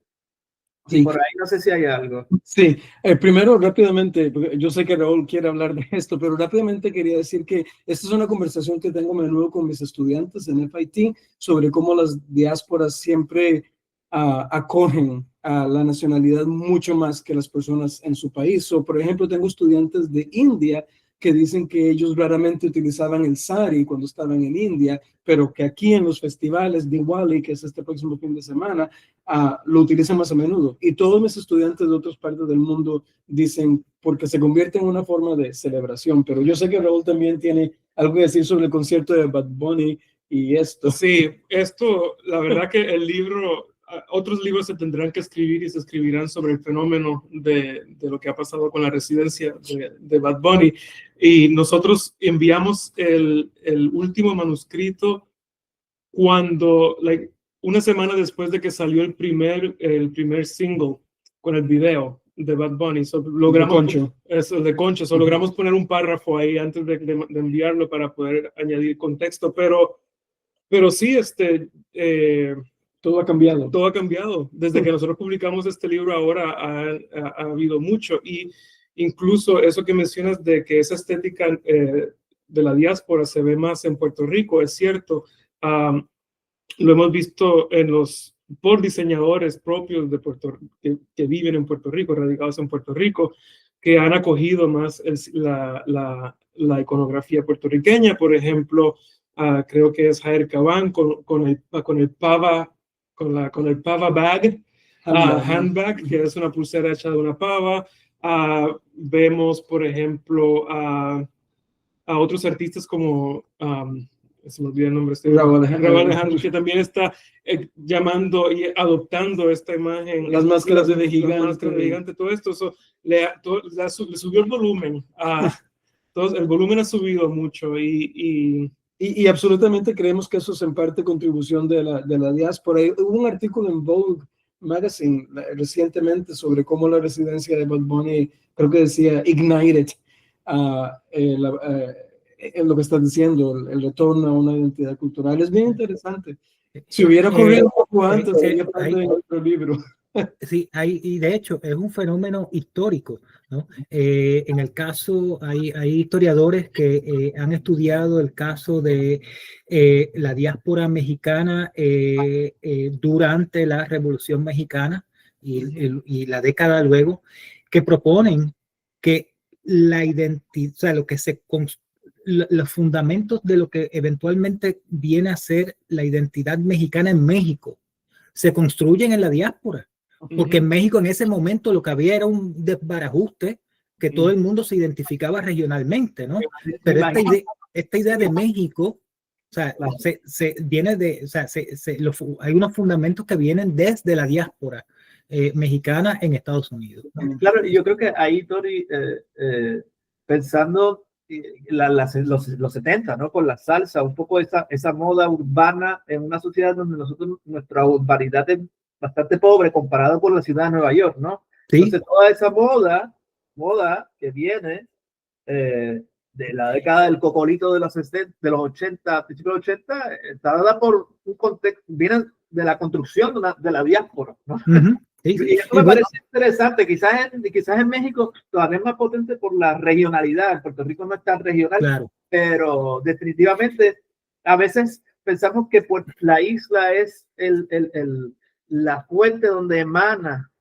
Sí. Por ahí no sé si hay algo. Sí, primero rápidamente, porque yo sé que Raúl quiere hablar de esto, pero rápidamente quería decir que esta es una conversación que tengo a menudo con mis estudiantes en FIT sobre cómo las diásporas siempre acogen a la nacionalidad mucho más que las personas en su país. O, por ejemplo, tengo estudiantes de India que dicen que ellos raramente utilizaban el sari cuando estaban en India, pero que aquí en los festivales Diwali, que es este próximo fin de semana, lo utilizan más a menudo. Y todos mis estudiantes de otras partes del mundo dicen, porque se convierte en una forma de celebración. Pero yo sé que Raúl también tiene algo que decir sobre el concierto de Bad Bunny y esto. Sí, esto, la verdad que el libro, otros libros se tendrán que escribir y se escribirán sobre el fenómeno de lo que ha pasado con la residencia de Bad Bunny. Y nosotros enviamos el último manuscrito cuando, una semana después de que salió el primer single con el video de Bad Bunny. Logramos, de Concho. Logramos poner un párrafo ahí antes de enviarlo para poder añadir contexto, pero sí, todo ha cambiado. Todo ha cambiado. Desde que nosotros publicamos este libro ahora ha habido mucho. Y incluso eso que mencionas de que esa estética de la diáspora se ve más en Puerto Rico, es cierto. Lo hemos visto por diseñadores propios de que viven en Puerto Rico, radicados en Puerto Rico, que han acogido más la iconografía puertorriqueña. Por ejemplo, creo que es Jair Cabán con el pava bag, handbag, que es una pulsera hecha de una pava. Vemos, por ejemplo, a otros artistas como se me olvida el nombre, Raúl Alejandro, que también está llamando y adoptando esta imagen. Las máscaras de gigante. Todo esto, le subió el volumen. El volumen ha subido mucho y absolutamente creemos que eso es en parte contribución de la diáspora. Hubo un artículo en Vogue Magazine recientemente sobre cómo la residencia de Bad Bunny, creo que decía Ignited, en lo que estás diciendo, el retorno a una identidad cultural. Es bien interesante. Si hubiera ocurrido un poco antes, sería parte de nuestro libro. Sí, y de hecho es un fenómeno histórico, ¿no? En el caso, hay historiadores que han estudiado el caso de la diáspora mexicana durante la Revolución Mexicana y la década luego, que proponen que la identidad, o sea, los fundamentos de lo que eventualmente viene a ser la identidad mexicana en México se construyen en la diáspora. Porque en México en ese momento lo que había era un desbarajuste, que todo el mundo se identificaba regionalmente, ¿no? Pero esta idea de México, o sea, viene de, o sea, hay unos fundamentos que vienen desde la diáspora mexicana en Estados Unidos. Claro, y yo creo que ahí, Tori, pensando los 70, ¿no? Con la salsa, un poco esa moda urbana en una sociedad donde nuestra urbanidad es bastante pobre comparado con la ciudad de Nueva York, ¿no? Sí. Entonces toda esa moda que viene de la década del cocolito de los 80, principios de los 80, está dada por un contexto, viene de la construcción de la diáspora, ¿no? Sí. Y eso me parece interesante. Quizás en México todavía es más potente por la regionalidad. En Puerto Rico no es tan regional, claro, pero definitivamente a veces pensamos que la isla es la fuente donde emana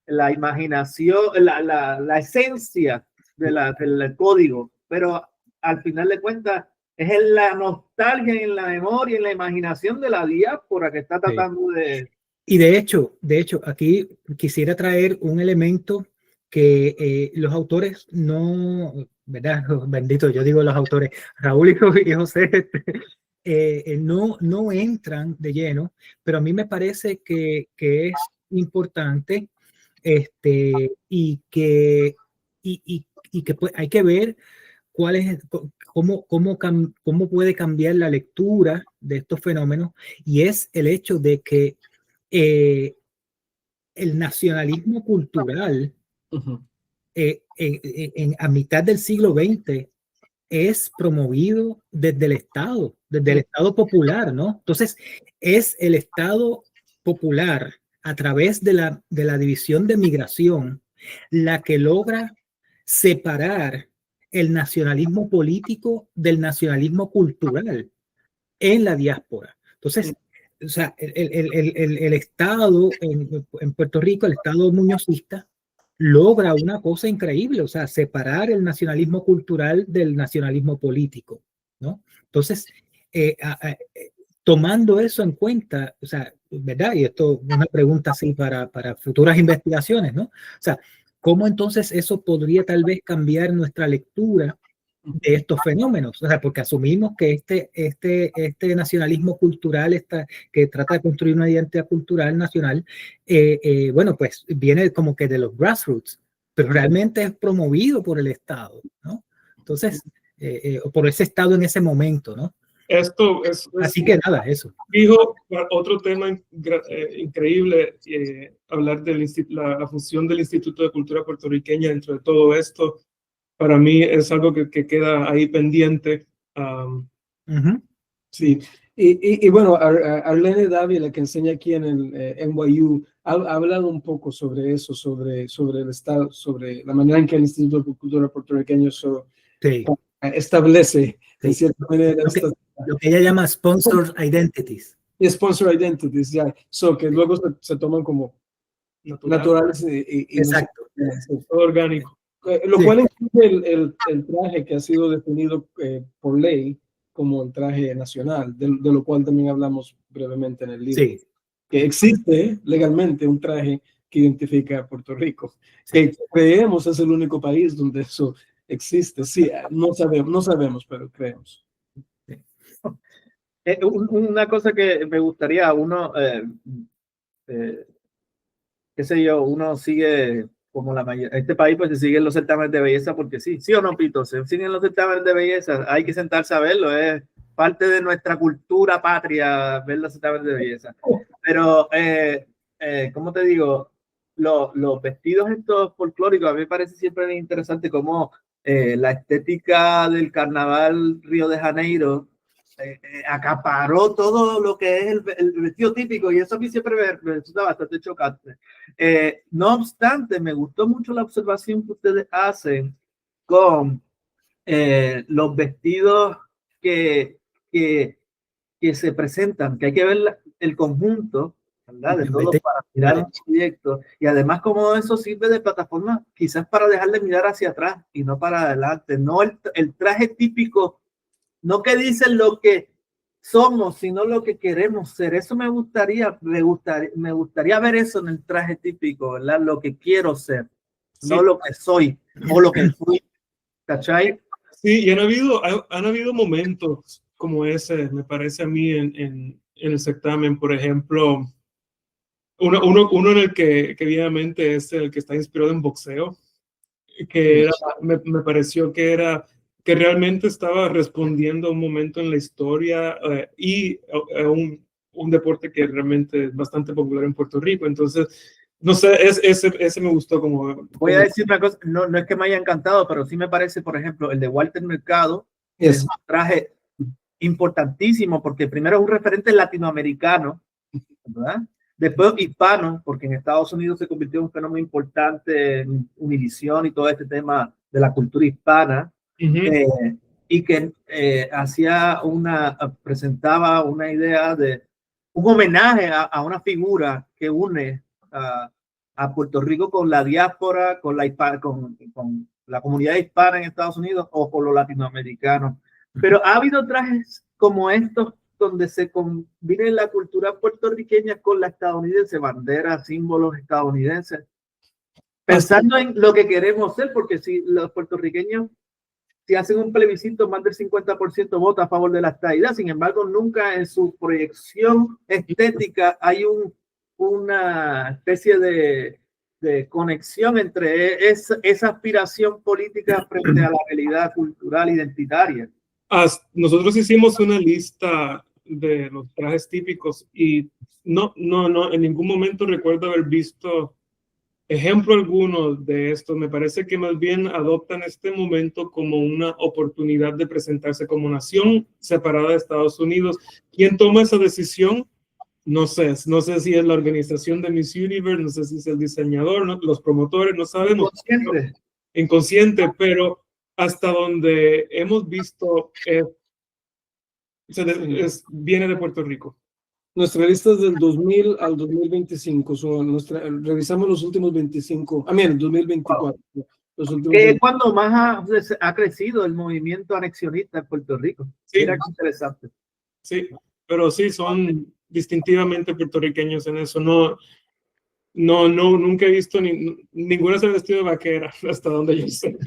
la imaginación, la esencia del código, pero al final de cuentas es en la nostalgia, en la memoria, en la imaginación de la diáspora que está tratando de... Y de hecho, aquí quisiera traer un elemento que los autores no, ¿verdad? Bendito, yo digo los autores, Raúl y José, no entran de lleno, pero a mí me parece que es importante y que pues hay que ver cuál es, cómo puede cambiar la lectura de estos fenómenos, y es el hecho de que el nacionalismo cultural a mitad del siglo XX es promovido desde el Estado popular, ¿no? Entonces, es el Estado popular a través de la división de migración la que logra separar el nacionalismo político del nacionalismo cultural en la diáspora. Entonces, o sea, el Estado en Puerto Rico, el Estado muñozista, logra una cosa increíble, o sea, separar el nacionalismo cultural del nacionalismo político, ¿no? Entonces, tomando eso en cuenta, o sea, ¿verdad? Y esto es una pregunta así para futuras investigaciones, ¿no? O sea, ¿cómo entonces eso podría tal vez cambiar nuestra lectura de estos fenómenos? O sea, porque asumimos que este nacionalismo cultural que trata de construir una identidad cultural nacional, bueno, pues viene como que de los grassroots, pero realmente es promovido por el Estado, ¿no? Entonces, o por ese Estado en ese momento, ¿no? Esto es Así que nada, eso. Fijo, otro tema increíble, hablar de la fusión del Instituto de Cultura Puertorriqueña dentro de todo esto. Para mí es algo que queda ahí pendiente. Sí, y bueno, Arlene Dávila, que enseña aquí en el NYU, ha hablado un poco sobre eso, sobre el Estado, sobre la manera en que el Instituto de Cultura Puertorriqueño establece, en cierta manera, lo que ella llama sponsor identities. Sponsor identities, ya, que luego se toman como naturales y exacto, todo orgánico. Lo cual incluye el traje que ha sido definido por ley como el traje nacional, de lo cual también hablamos brevemente en el libro. Sí. Que existe legalmente un traje que identifica a Puerto Rico, que creemos es el único país donde eso existe. Sí, no sabemos, pero creemos. Una cosa que me gustaría, qué sé yo, uno sigue como la mayoría, este país pues se siguen los certámenes de belleza porque sí o no, Pito, se siguen los certámenes de belleza, hay que sentarse a verlo, es parte de nuestra cultura patria ver los certámenes de belleza. Pero, ¿cómo te digo? Los vestidos estos folclóricos, a mí me parece siempre interesante como la estética del carnaval Río de Janeiro acaparó todo lo que es el vestido típico, y eso a mí siempre me resulta bastante chocante. No obstante, me gustó mucho la observación que ustedes hacen con los vestidos que se presentan, que hay que ver el conjunto, ¿verdad? De todo para mirar un proyecto, y además como eso sirve de plataforma quizás para dejar de mirar hacia atrás y no para adelante, no el traje típico, no que dicen lo que somos, sino lo que queremos ser. Eso me gustaría ver eso en el traje típico, ¿verdad? Lo que quiero ser, no lo que soy o lo que fui. ¿Cachai? Sí, y han habido momentos como ese, me parece a mí, en el certamen. Por ejemplo, uno en el que evidentemente es el que está inspirado en boxeo, que me pareció que realmente estaba respondiendo a un momento en la historia y a un deporte que realmente es bastante popular en Puerto Rico. Entonces, no sé, ese me gustó como... Voy a decir una cosa, no es que me haya encantado, pero sí me parece, por ejemplo, el de Walter Mercado, es un traje importantísimo, porque primero es un referente latinoamericano, ¿verdad? Después hispano, porque en Estados Unidos se convirtió en un fenómeno importante en Univisión y todo este tema de la cultura hispana. Y que presentaba una idea de un homenaje a una figura que une a Puerto Rico con la diáspora, con la comunidad hispana en Estados Unidos o con los latinoamericanos. Pero ha habido trajes como estos donde se combina la cultura puertorriqueña con la estadounidense, banderas, símbolos estadounidenses, pensando en lo que queremos ser, porque si los puertorriqueños, si hacen un plebiscito, más del 50% vota a favor de la estadidad. Sin embargo, nunca en su proyección estética hay una especie de conexión entre esa aspiración política frente a la realidad cultural identitaria. Nosotros hicimos una lista de los trajes típicos y no, en ningún momento recuerdo haber visto ejemplo alguno de esto. Me parece que más bien adoptan este momento como una oportunidad de presentarse como nación separada de Estados Unidos. ¿Quién toma esa decisión? No sé si es la organización de Miss Universe, no sé si es el diseñador, ¿no? Los promotores, no sabemos. Inconsciente, pero hasta donde hemos visto viene de Puerto Rico. Nuestra lista es del 2000 al 2025. Revisamos los últimos 25, 2024. Wow. Que es cuando más ha crecido el movimiento anexionista en Puerto Rico. Sí. Mira qué interesante. Sí, pero sí, son distintivamente puertorriqueños en eso. Nunca he visto ninguna se vestido de vaquera, hasta donde yo sé.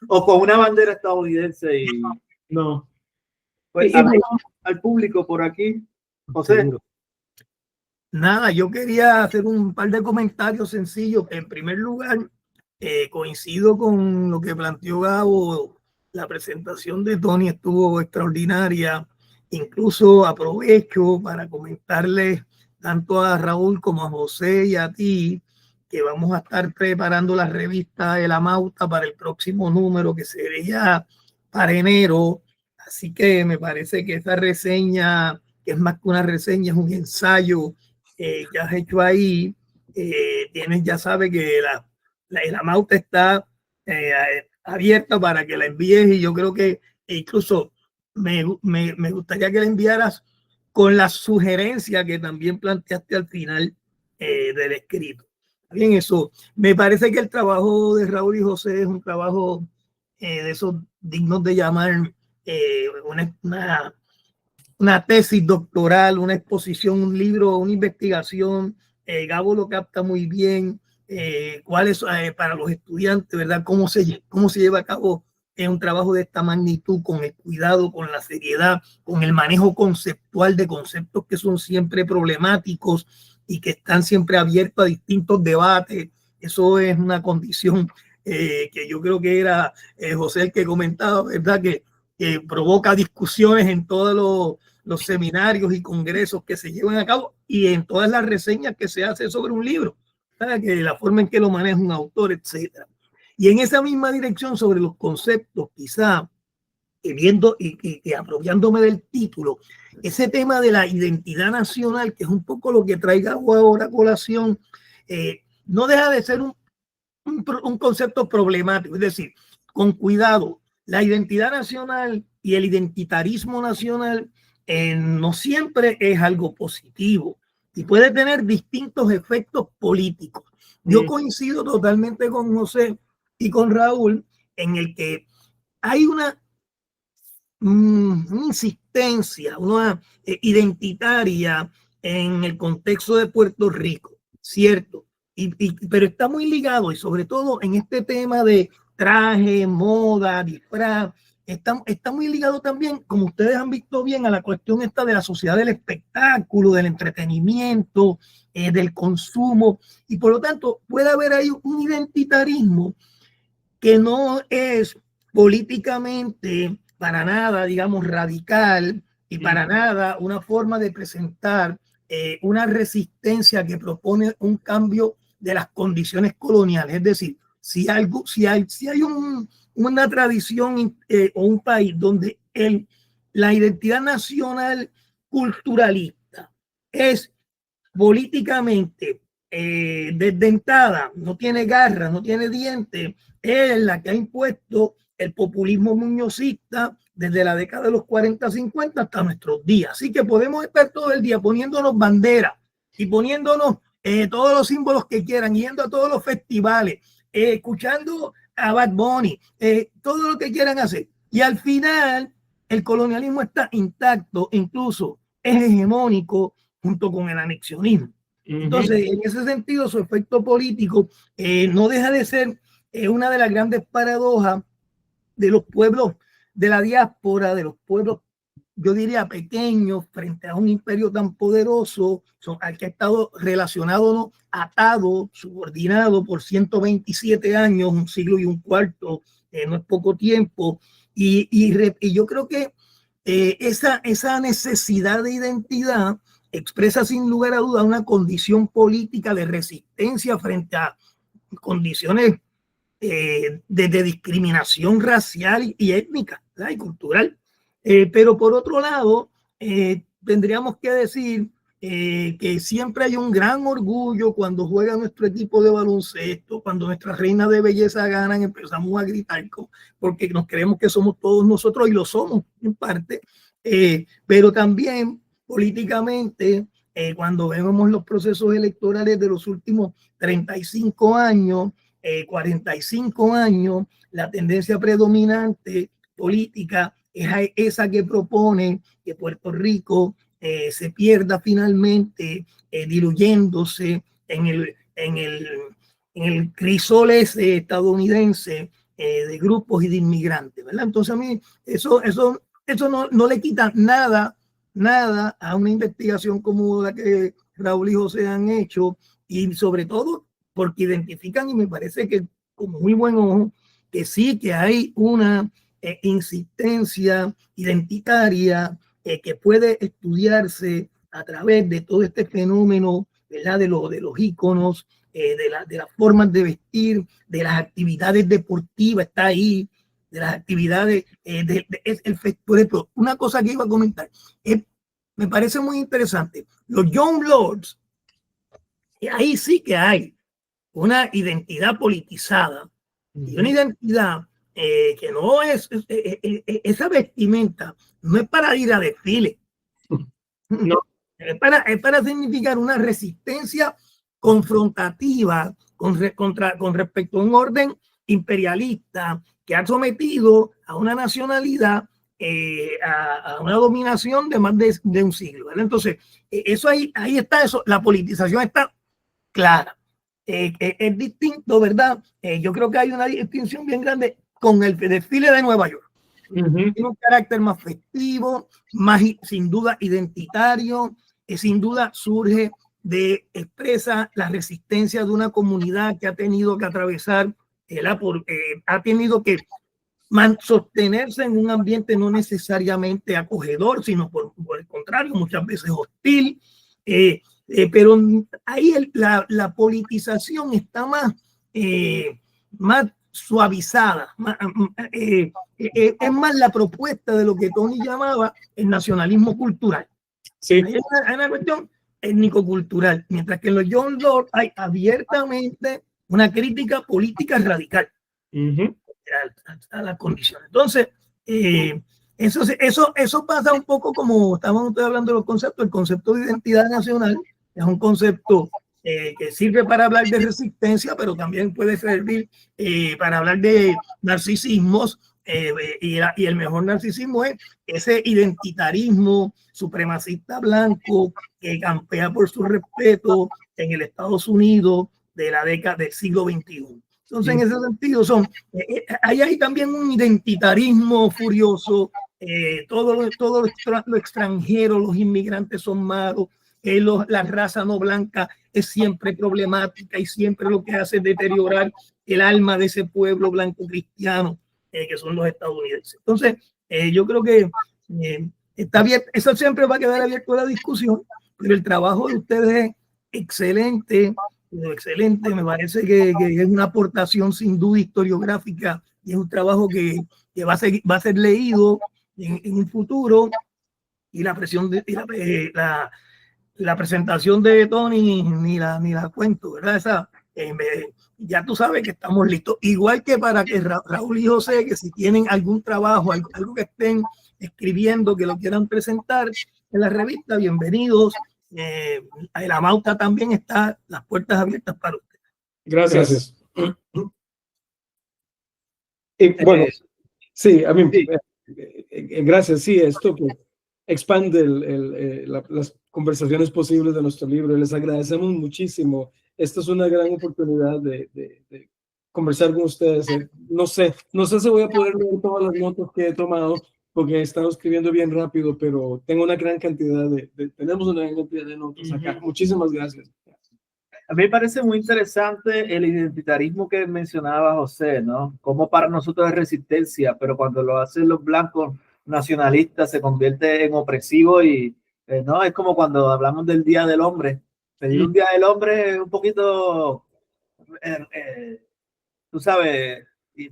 O con una bandera estadounidense y... No. Pues al público por aquí. José. Nada, yo quería hacer un par de comentarios sencillos. En primer lugar, coincido con lo que planteó Gabo. La presentación de Tony estuvo extraordinaria. Incluso aprovecho para comentarles tanto a Raúl como a José y a ti que vamos a estar preparando la revista El Amauta para el próximo número, que sería para enero. Así que me parece que esa reseña, que es más que una reseña, es un ensayo que has hecho ahí. Ya sabe que la Amauta está abierta para que la envíes, y yo creo que incluso me gustaría que la enviaras con la sugerencia que también planteaste al final del escrito. Bien, eso. Me parece que el trabajo de Raúl y José es un trabajo de esos dignos de llamar una tesis doctoral, una exposición, un libro, una investigación. Gabo lo capta muy bien. ¿Cuál es para los estudiantes, verdad? ¿Cómo se lleva a cabo un trabajo de esta magnitud, con el cuidado, con la seriedad, con el manejo conceptual de conceptos que son siempre problemáticos y que están siempre abiertos a distintos debates? Eso es una condición que yo creo que era José el que comentaba, ¿verdad? Que provoca discusiones en todos los seminarios y congresos que se llevan a cabo y en todas las reseñas que se hace sobre un libro, ¿verdad? Que la forma en que lo maneja un autor, etcétera. Y en esa misma dirección sobre los conceptos, quizá viendo y apropiándome del título, ese tema de la identidad nacional, que es un poco lo que traiga ahora a colación, no deja de ser un concepto problemático. Es decir, con cuidado, la identidad nacional y el identitarismo nacional no siempre es algo positivo y puede tener distintos efectos políticos. Yo coincido totalmente con José y con Raúl en el que hay una insistencia, una identitaria en el contexto de Puerto Rico, ¿cierto? Pero está muy ligado, y sobre todo en este tema de traje, moda, disfraz, está muy ligado también, como ustedes han visto bien, a la cuestión esta de la sociedad del espectáculo, del entretenimiento, del consumo, y por lo tanto puede haber ahí un identitarismo que no es políticamente para nada, digamos, radical, y para nada una forma de presentar una resistencia que propone un cambio de las condiciones coloniales. Es decir, si hay una tradición o un país donde la identidad nacional culturalista es políticamente desdentada, no tiene garra, no tiene dientes, es la que ha impuesto el populismo muñozista desde la década de los 40-50 hasta nuestros días. Así que podemos estar todo el día poniéndonos banderas y poniéndonos todos los símbolos que quieran, yendo a todos los festivales, escuchando a Bad Bunny, todo lo que quieran hacer. Y al final el colonialismo está intacto, incluso es hegemónico junto con el anexionismo. Entonces, en ese sentido, su efecto político no deja de ser una de las grandes paradojas de los pueblos de la diáspora, de los pueblos, yo diría, pequeños, frente a un imperio tan poderoso, al que ha estado relacionado, ¿no? Atado, subordinado por 127 años, un siglo y un cuarto, no es poco tiempo. Y yo creo que esa necesidad de identidad expresa sin lugar a dudas una condición política de resistencia frente a condiciones de discriminación racial y étnica, ¿verdad? Y cultural. Pero por otro lado, tendríamos que decir que siempre hay un gran orgullo cuando juega nuestro equipo de baloncesto, cuando nuestras reinas de belleza ganan, empezamos a gritar porque nos creemos que somos todos nosotros y lo somos en parte, pero también políticamente, cuando vemos los procesos electorales de los últimos 35 años, 45 años, la tendencia predominante política es esa que propone que Puerto Rico se pierda finalmente, diluyéndose en el crisol estadounidense de grupos y de inmigrantes, ¿verdad? Entonces a mí eso no le quita nada a una investigación como la que Raúl y José han hecho, y sobre todo porque identifican, y me parece que con muy buen ojo, que sí que hay una insistencia identitaria que puede estudiarse a través de todo este fenómeno, ¿verdad? De los íconos, de las formas de vestir, de las actividades deportivas, está ahí, de las actividades, por ejemplo, una cosa que iba a comentar, me parece muy interesante, los Young Lords, ahí sí que hay una identidad politizada y una identidad que no es, esa vestimenta no es para ir a desfile, no, es para significar una resistencia confrontativa con respecto a un orden imperialista que ha sometido a una nacionalidad a una dominación de más de un siglo, ¿verdad? Entonces, eso ahí está, eso, la politización está clara. Es distinto, ¿verdad? Yo creo que hay una distinción bien grande con el desfile de Nueva York. Tiene un carácter más festivo, más sin duda identitario, sin duda surge expresa la resistencia de una comunidad que ha tenido que atravesar, ha tenido que sostenerse en un ambiente no necesariamente acogedor, sino por el contrario, muchas veces hostil. Pero ahí la politización está más suavizada, es más la propuesta de lo que Tony llamaba el nacionalismo cultural. Sí. Hay una cuestión étnico-cultural, mientras que en los Young Lords hay abiertamente una crítica política radical a las condiciones. Entonces, eso pasa un poco como estábamos hablando de los conceptos. El concepto de identidad nacional es un concepto que sirve para hablar de resistencia, pero también puede servir para hablar de narcisismos, y el mejor narcisismo es ese identitarismo supremacista blanco que campea por su respeto en el Estados Unidos de la década del siglo XXI. Entonces, en ese sentido, hay también un identitarismo furioso, todo lo extranjero, los inmigrantes son malos, la raza no blanca es siempre problemática y siempre lo que hace es deteriorar el alma de ese pueblo blanco cristiano que son los estadounidenses. Entonces, yo creo que está bien, eso siempre va a quedar abierto a la discusión, pero el trabajo de ustedes es excelente. Excelente, me parece que es una aportación sin duda historiográfica y es un trabajo que va a ser leído en un futuro, y la presentación de Tony ni la cuento, ¿verdad? Ya tú sabes que estamos listos, igual que para que Raúl y José, que si tienen algún trabajo, algo que estén escribiendo, que lo quieran presentar en la revista, bienvenidos. La Mauta también está, las puertas abiertas para usted. Gracias. Y bueno, sí, a mí Gracias, sí, esto pues expande las conversaciones posibles de nuestro libro. Les agradecemos muchísimo. Esta es una gran oportunidad de conversar con ustedes. No sé si voy a poder leer todas las notas que he tomado, porque he estado escribiendo bien rápido, pero tengo una gran cantidad tenemos una gran cantidad de notas acá. Muchísimas gracias. A mí me parece muy interesante el identitarismo que mencionaba José, ¿no? Como para nosotros es resistencia, pero cuando lo hacen los blancos nacionalistas se convierte en opresivo y, ¿no? Es como cuando hablamos del Día del Hombre. Pedir un Día del Hombre es un poquito, tú sabes,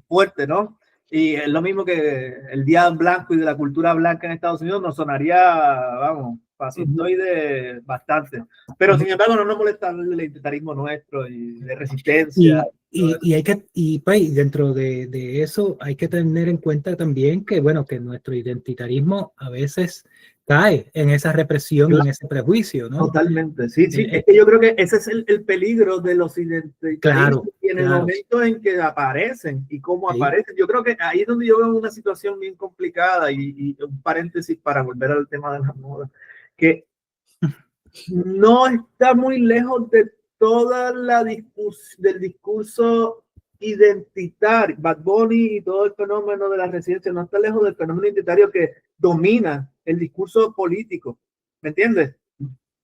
fuerte, ¿no? Y es lo mismo que el Día Blanco y de la cultura blanca en Estados Unidos nos sonaría, vamos, fascistoide bastante. Pero sin embargo no nos molesta el identitarismo nuestro y de resistencia. Y pues, dentro de eso hay que tener en cuenta también que, bueno, que nuestro identitarismo a veces cae en esa represión, en ese prejuicio, ¿no? Totalmente, sí. Es que yo creo que ese es el peligro de los identitarios. Claro, y en el momento en que aparecen y cómo aparecen, yo creo que ahí es donde yo veo una situación bien complicada y un paréntesis para volver al tema de la moda, que no está muy lejos de toda la del discurso identitario. Bad Bunny y todo el fenómeno de la residencia no está lejos del fenómeno identitario que domina el discurso político, ¿me entiendes?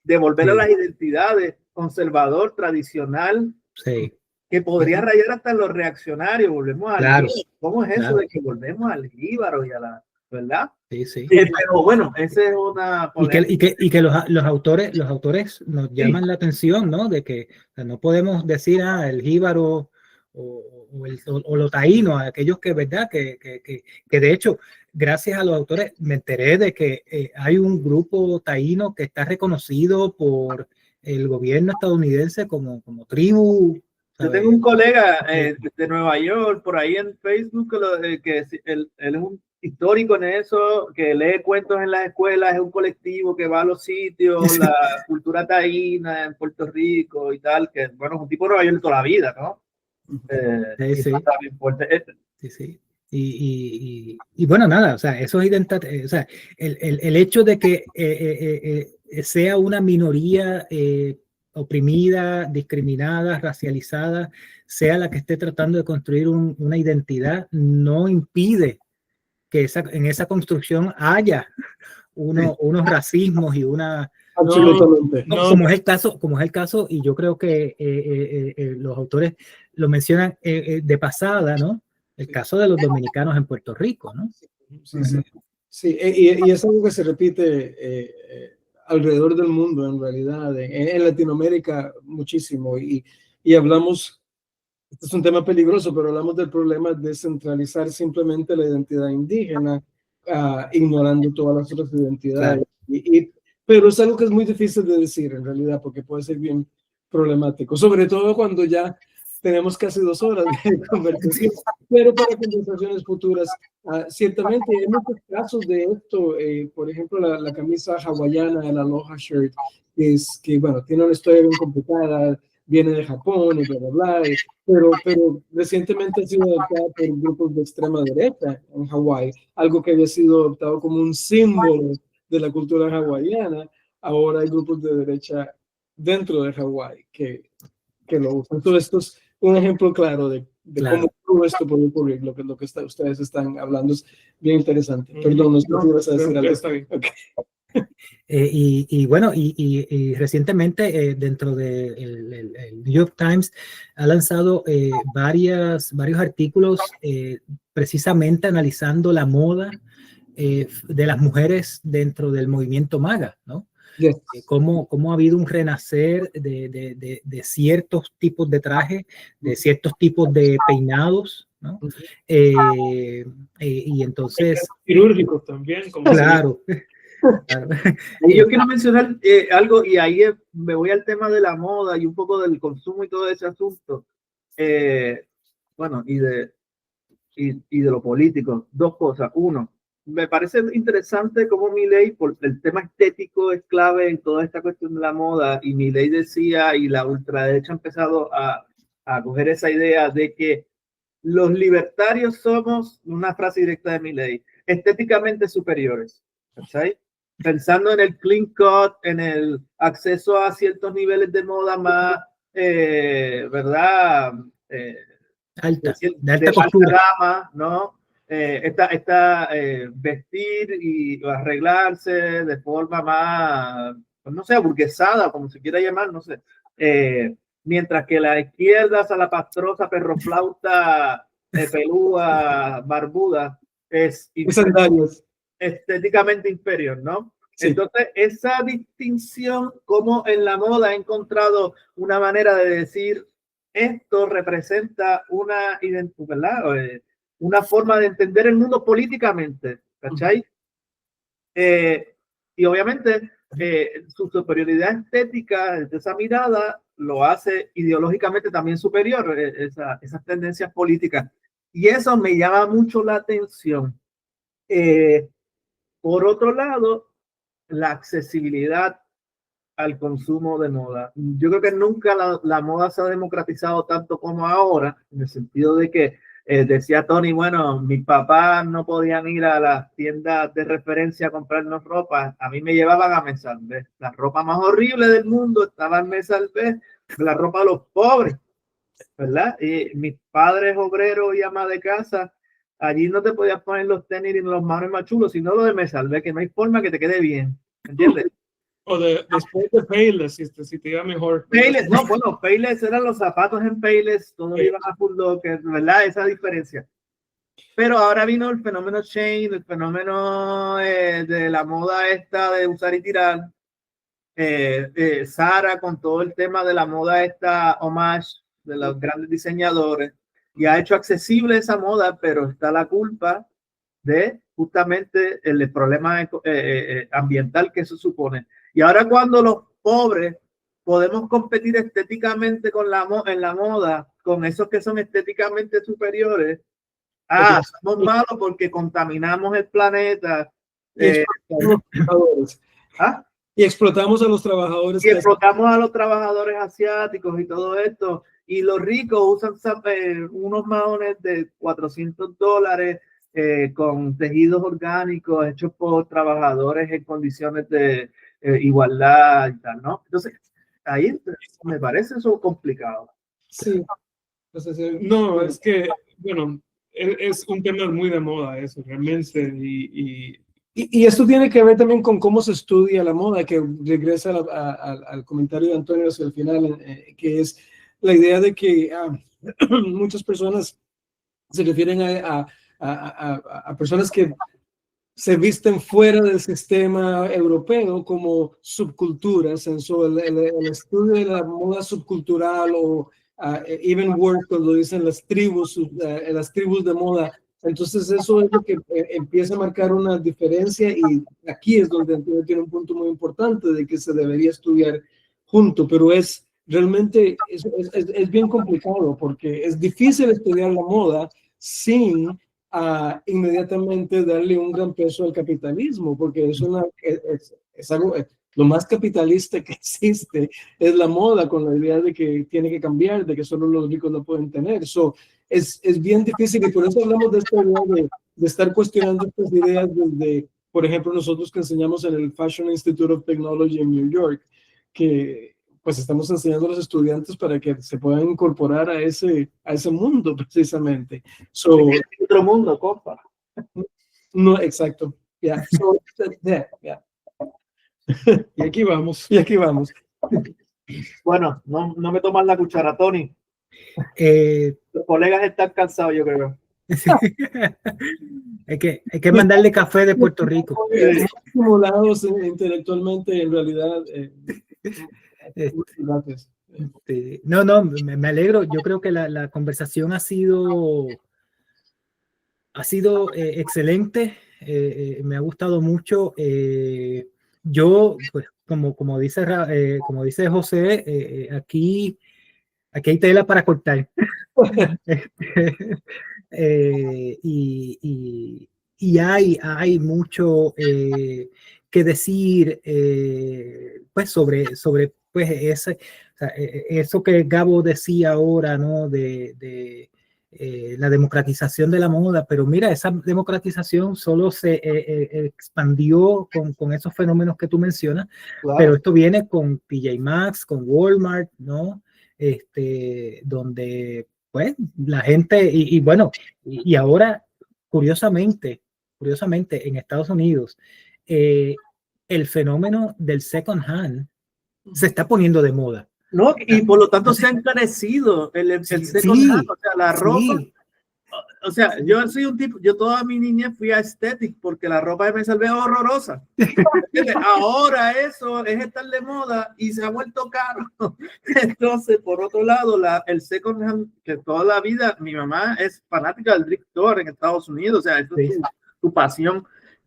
De volver a las identidades conservador, tradicional, que podría rayar hasta los reaccionarios. Volvemos al ¿cómo es eso de que volvemos al jíbaro y a la, ¿verdad? Sí. Pero bueno, esa es una y que los autores nos llaman la atención, ¿no? De que no podemos decir el jíbaro o lo taíno, a aquellos que, ¿verdad? Que de hecho, gracias a los autores, me enteré de que hay un grupo taíno que está reconocido por el gobierno estadounidense como tribu. ¿sabes? Yo tengo un colega de Nueva York, por ahí en Facebook, que él es un histórico en eso, que lee cuentos en las escuelas, es un colectivo que va a los sitios, la cultura taína en Puerto Rico y tal, que bueno, es un tipo de Nueva York toda la vida, ¿no? Sí. Y bueno, nada, o sea, eso es o sea, el hecho de que sea una minoría oprimida, discriminada, racializada, sea la que esté tratando de construir una identidad, no impide que en esa construcción haya unos racismos y una... Absolutamente. Como es el caso, y yo creo que los autores lo mencionan de pasada, ¿no? El caso de los dominicanos en Puerto Rico, ¿no? Sí, y es algo que se repite alrededor del mundo, en realidad, en Latinoamérica muchísimo, y hablamos, este es un tema peligroso, pero hablamos del problema de centralizar simplemente la identidad indígena, ignorando todas las otras identidades. Claro. Pero es algo que es muy difícil de decir, en realidad, porque puede ser bien problemático, sobre todo cuando ya tenemos casi 2 horas de conversación, pero para conversaciones futuras, ciertamente hay muchos casos de esto, por ejemplo, la camisa hawaiana, el aloha shirt, que bueno, tiene una historia bien complicada, viene de Japón y bla, bla, bla, pero recientemente ha sido adoptada por grupos de extrema derecha en Hawái, algo que había sido adoptado como un símbolo de la cultura hawaiana. Ahora hay grupos de derecha dentro de Hawái que lo usan. Entonces, esto es un ejemplo claro de cómo todo esto puede ocurrir. Lo que ustedes están hablando es bien interesante. Perdón, no sé si vas a decir algo. Está bien. Okay. Y bueno, y recientemente dentro del New York Times ha lanzado varios artículos precisamente analizando la moda de las mujeres dentro del movimiento MAGA, ¿no? Yes. Cómo ha habido un renacer de ciertos tipos de trajes, de ciertos tipos de peinados, ¿no? Y entonces... Quirúrgicos también. Como claro. Y yo quiero mencionar algo, y ahí me voy al tema de la moda y un poco del consumo y todo ese asunto. Bueno, y de lo político. 2 cosas. Uno, me parece interesante cómo Milei, por el tema estético, es clave en toda esta cuestión de la moda, y Milei decía, y la ultraderecha ha empezado a coger esa idea de que los libertarios somos, una frase directa de Milei, estéticamente superiores. ¿Cachai? Pensando en el clean cut, en el acceso a ciertos niveles de moda más, ¿verdad? Alta, de De alta alta costura. gama, ¿no? Vestir y arreglarse de forma más, pues no sé, burguesada, como se quiera llamar, no sé. Mientras que la izquierda, salapastrosa, perroflauta, pelúa, barbuda, es Sandalias. estéticamente inferior, ¿no? Sí. Entonces, esa distinción, como en la moda he encontrado una manera de decir, esto representa una identidad, ¿verdad? Una forma de entender el mundo políticamente, ¿cachai? Y obviamente su superioridad estética, desde esa mirada, lo hace ideológicamente también superior, esas tendencias políticas. Y eso me llama mucho la atención. Por otro lado, la accesibilidad al consumo de moda. Yo creo que nunca la moda se ha democratizado tanto como ahora, en el sentido de que decía Tony, bueno, mis papás no podían ir a las tiendas de referencia a comprarnos ropa, a mí me llevaban a Mes Salvé. La ropa más horrible del mundo estaba en Mes Salvé, la ropa de los pobres, ¿verdad? Y mis padres obreros y amas de casa, allí no te podías poner los tenis ni los manos más chulos, sino lo de Me Salvé, que no hay forma que te quede bien, ¿entiendes? O después de Payless, si te iba mejor. Payless, no, bueno, Payless eran los zapatos en Payless, todos iban a Full Locker, ¿verdad? Esa diferencia. Pero ahora vino el fenómeno Shane, el fenómeno de la moda esta de usar y tirar. Zara con todo el tema de la moda esta homage de los grandes diseñadores y ha hecho accesible esa moda, pero está la culpa de justamente el problema ambiental que eso supone. Y ahora cuando los pobres podemos competir estéticamente con en la moda, con esos que son estéticamente superiores, somos malos porque contaminamos el planeta. Y explotamos a los trabajadores. Y explotamos a los trabajadores asiáticos y todo esto. Y los ricos usan unos maones de $400 con tejidos orgánicos hechos por trabajadores en condiciones de igualdad y tal, ¿no? Entonces, ahí me parece eso complicado. Sí. No, es que, bueno, es un tema muy de moda eso, realmente, y esto tiene que ver también con cómo se estudia la moda, que regresa al comentario de Antonio hacia el final, que es la idea de que muchas personas se refieren a personas que se visten fuera del sistema europeo como subculturas. En el estudio de la moda subcultural o even worse cuando dicen las tribus de moda. Entonces eso es lo que empieza a marcar una diferencia y aquí es donde Antonio tiene un punto muy importante de que se debería estudiar junto, pero realmente es bien complicado porque es difícil estudiar la moda sin inmediatamente darle un gran peso al capitalismo, porque es algo, lo más capitalista que existe es la moda, con la idea de que tiene que cambiar, de que solo los ricos lo pueden tener. Es bien difícil y por eso hablamos de esta idea de estar cuestionando estas ideas desde, por ejemplo, nosotros que enseñamos en el Fashion Institute of Technology en New York, que pues estamos enseñando a los estudiantes para que se puedan incorporar a ese mundo precisamente. Otro mundo, compa. No, exacto. Yeah. y aquí vamos. Y aquí vamos. Bueno, no me toman la cuchara, Tony. Los colegas están cansados, yo creo. Hay que mandarle café de Puerto Rico. Estimulados intelectualmente, en realidad. Gracias. No, me alegro. Yo creo que la conversación ha sido excelente. Me ha gustado mucho. Yo, pues, como dice José, aquí hay tela para cortar. Y hay mucho que decir pues sobre pues eso que Gabo decía ahora, ¿no? De la democratización de la moda, pero mira, esa democratización solo se expandió con esos fenómenos que tú mencionas, Claro. pero esto viene con TJ Maxx, con Walmart, ¿no? Donde, pues, la gente, y bueno, y ahora, curiosamente, en Estados Unidos, el fenómeno del second hand se está poniendo de moda. No, y por lo tanto se ha encarecido el second hand, o sea, la ropa. Sí. O sea, yo soy un tipo, yo toda mi niñez fui a Aesthetic porque la ropa de MSLB es horrorosa. Ahora eso es estar de moda y se ha vuelto caro. Entonces, por otro lado, el second hand, que toda la vida, mi mamá es fanática del thrift store en Estados Unidos, o sea, eso es tu pasión,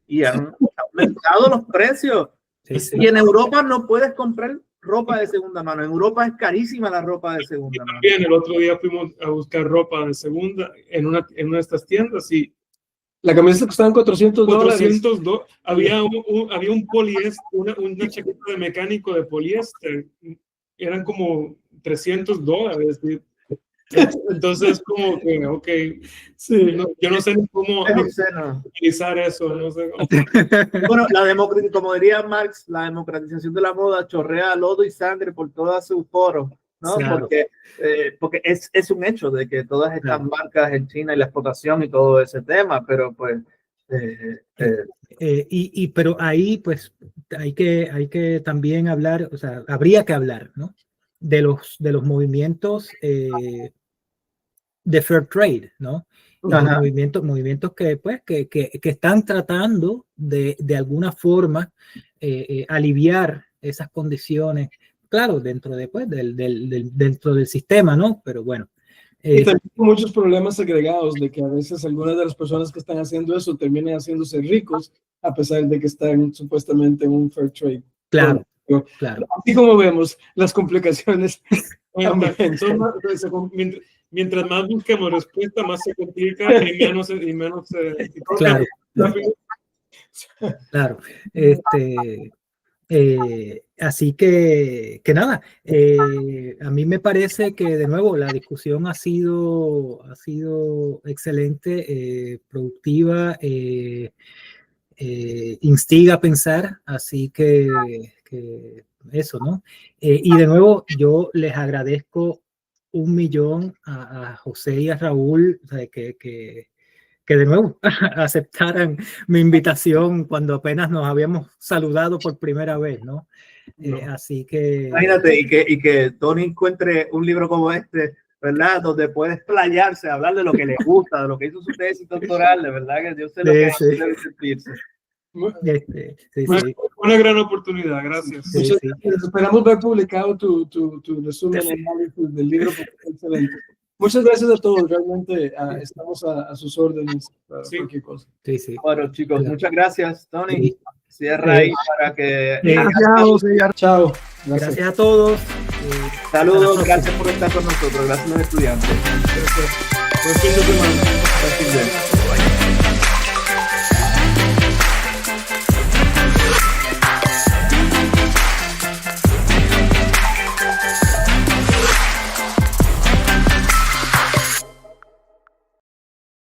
y han aumentado los precios. Sí. Y en Europa no puedes comprar ropa de segunda mano. En Europa es carísima la ropa de segunda mano. También el otro día fuimos a buscar ropa de segunda en una de estas tiendas y La camiseta costaba $400. $400. Había un poliéster, una chaqueta de mecánico de poliéster. Eran como $300. Entonces, como que, ok, Sí. no, yo no sé cómo Es obsceno. utilizar eso. No sé cómo. Bueno, como diría Marx, la democratización de la moda chorrea lodo y sangre por todas sus poros, ¿no? Claro. Porque es un hecho de que todas estas marcas en China y la explotación y todo ese tema, pero pues... pero ahí pues hay que también hablar, o sea, habría que hablar, ¿no? De los movimientos de fair trade, ¿no? Los movimientos que están tratando de alguna forma aliviar esas condiciones, claro, dentro del sistema, ¿no? Pero bueno. Y también hay muchos problemas agregados de que a veces algunas de las personas que están haciendo eso terminan haciéndose ricos a pesar de que están supuestamente en un fair trade. Claro, claro. Así como vemos las complicaciones. Mientras más busquemos respuesta, más se complica y menos claro. Claro. Así que nada, a mí me parece que de nuevo la discusión ha sido excelente, productiva, instiga a pensar, así que eso, ¿no? Y de nuevo yo les agradezco 1.000.000 a José y a Raúl, o sea, que de nuevo aceptaran mi invitación cuando apenas nos habíamos saludado por primera vez, ¿no? Así que... Imagínate, y que Tony encuentre un libro como este, ¿verdad? Donde puede explayarse, hablar de lo que le gusta, de lo que hizo su tesis doctoral, de verdad que yo sé lo que debe sentirse. Una gran oportunidad, gracias. Muchas gracias. Esperamos ver publicado tu resumen análisis del libro, porque es excelente. Muchas gracias a todos, realmente estamos a sus órdenes para cualquier cosa. Bueno, chicos, muchas gracias, Tony. Cierra ahí para que... Chao. Gracias a todos. Saludos, gracias por estar con nosotros, gracias a los estudiantes. Buen fin de semana.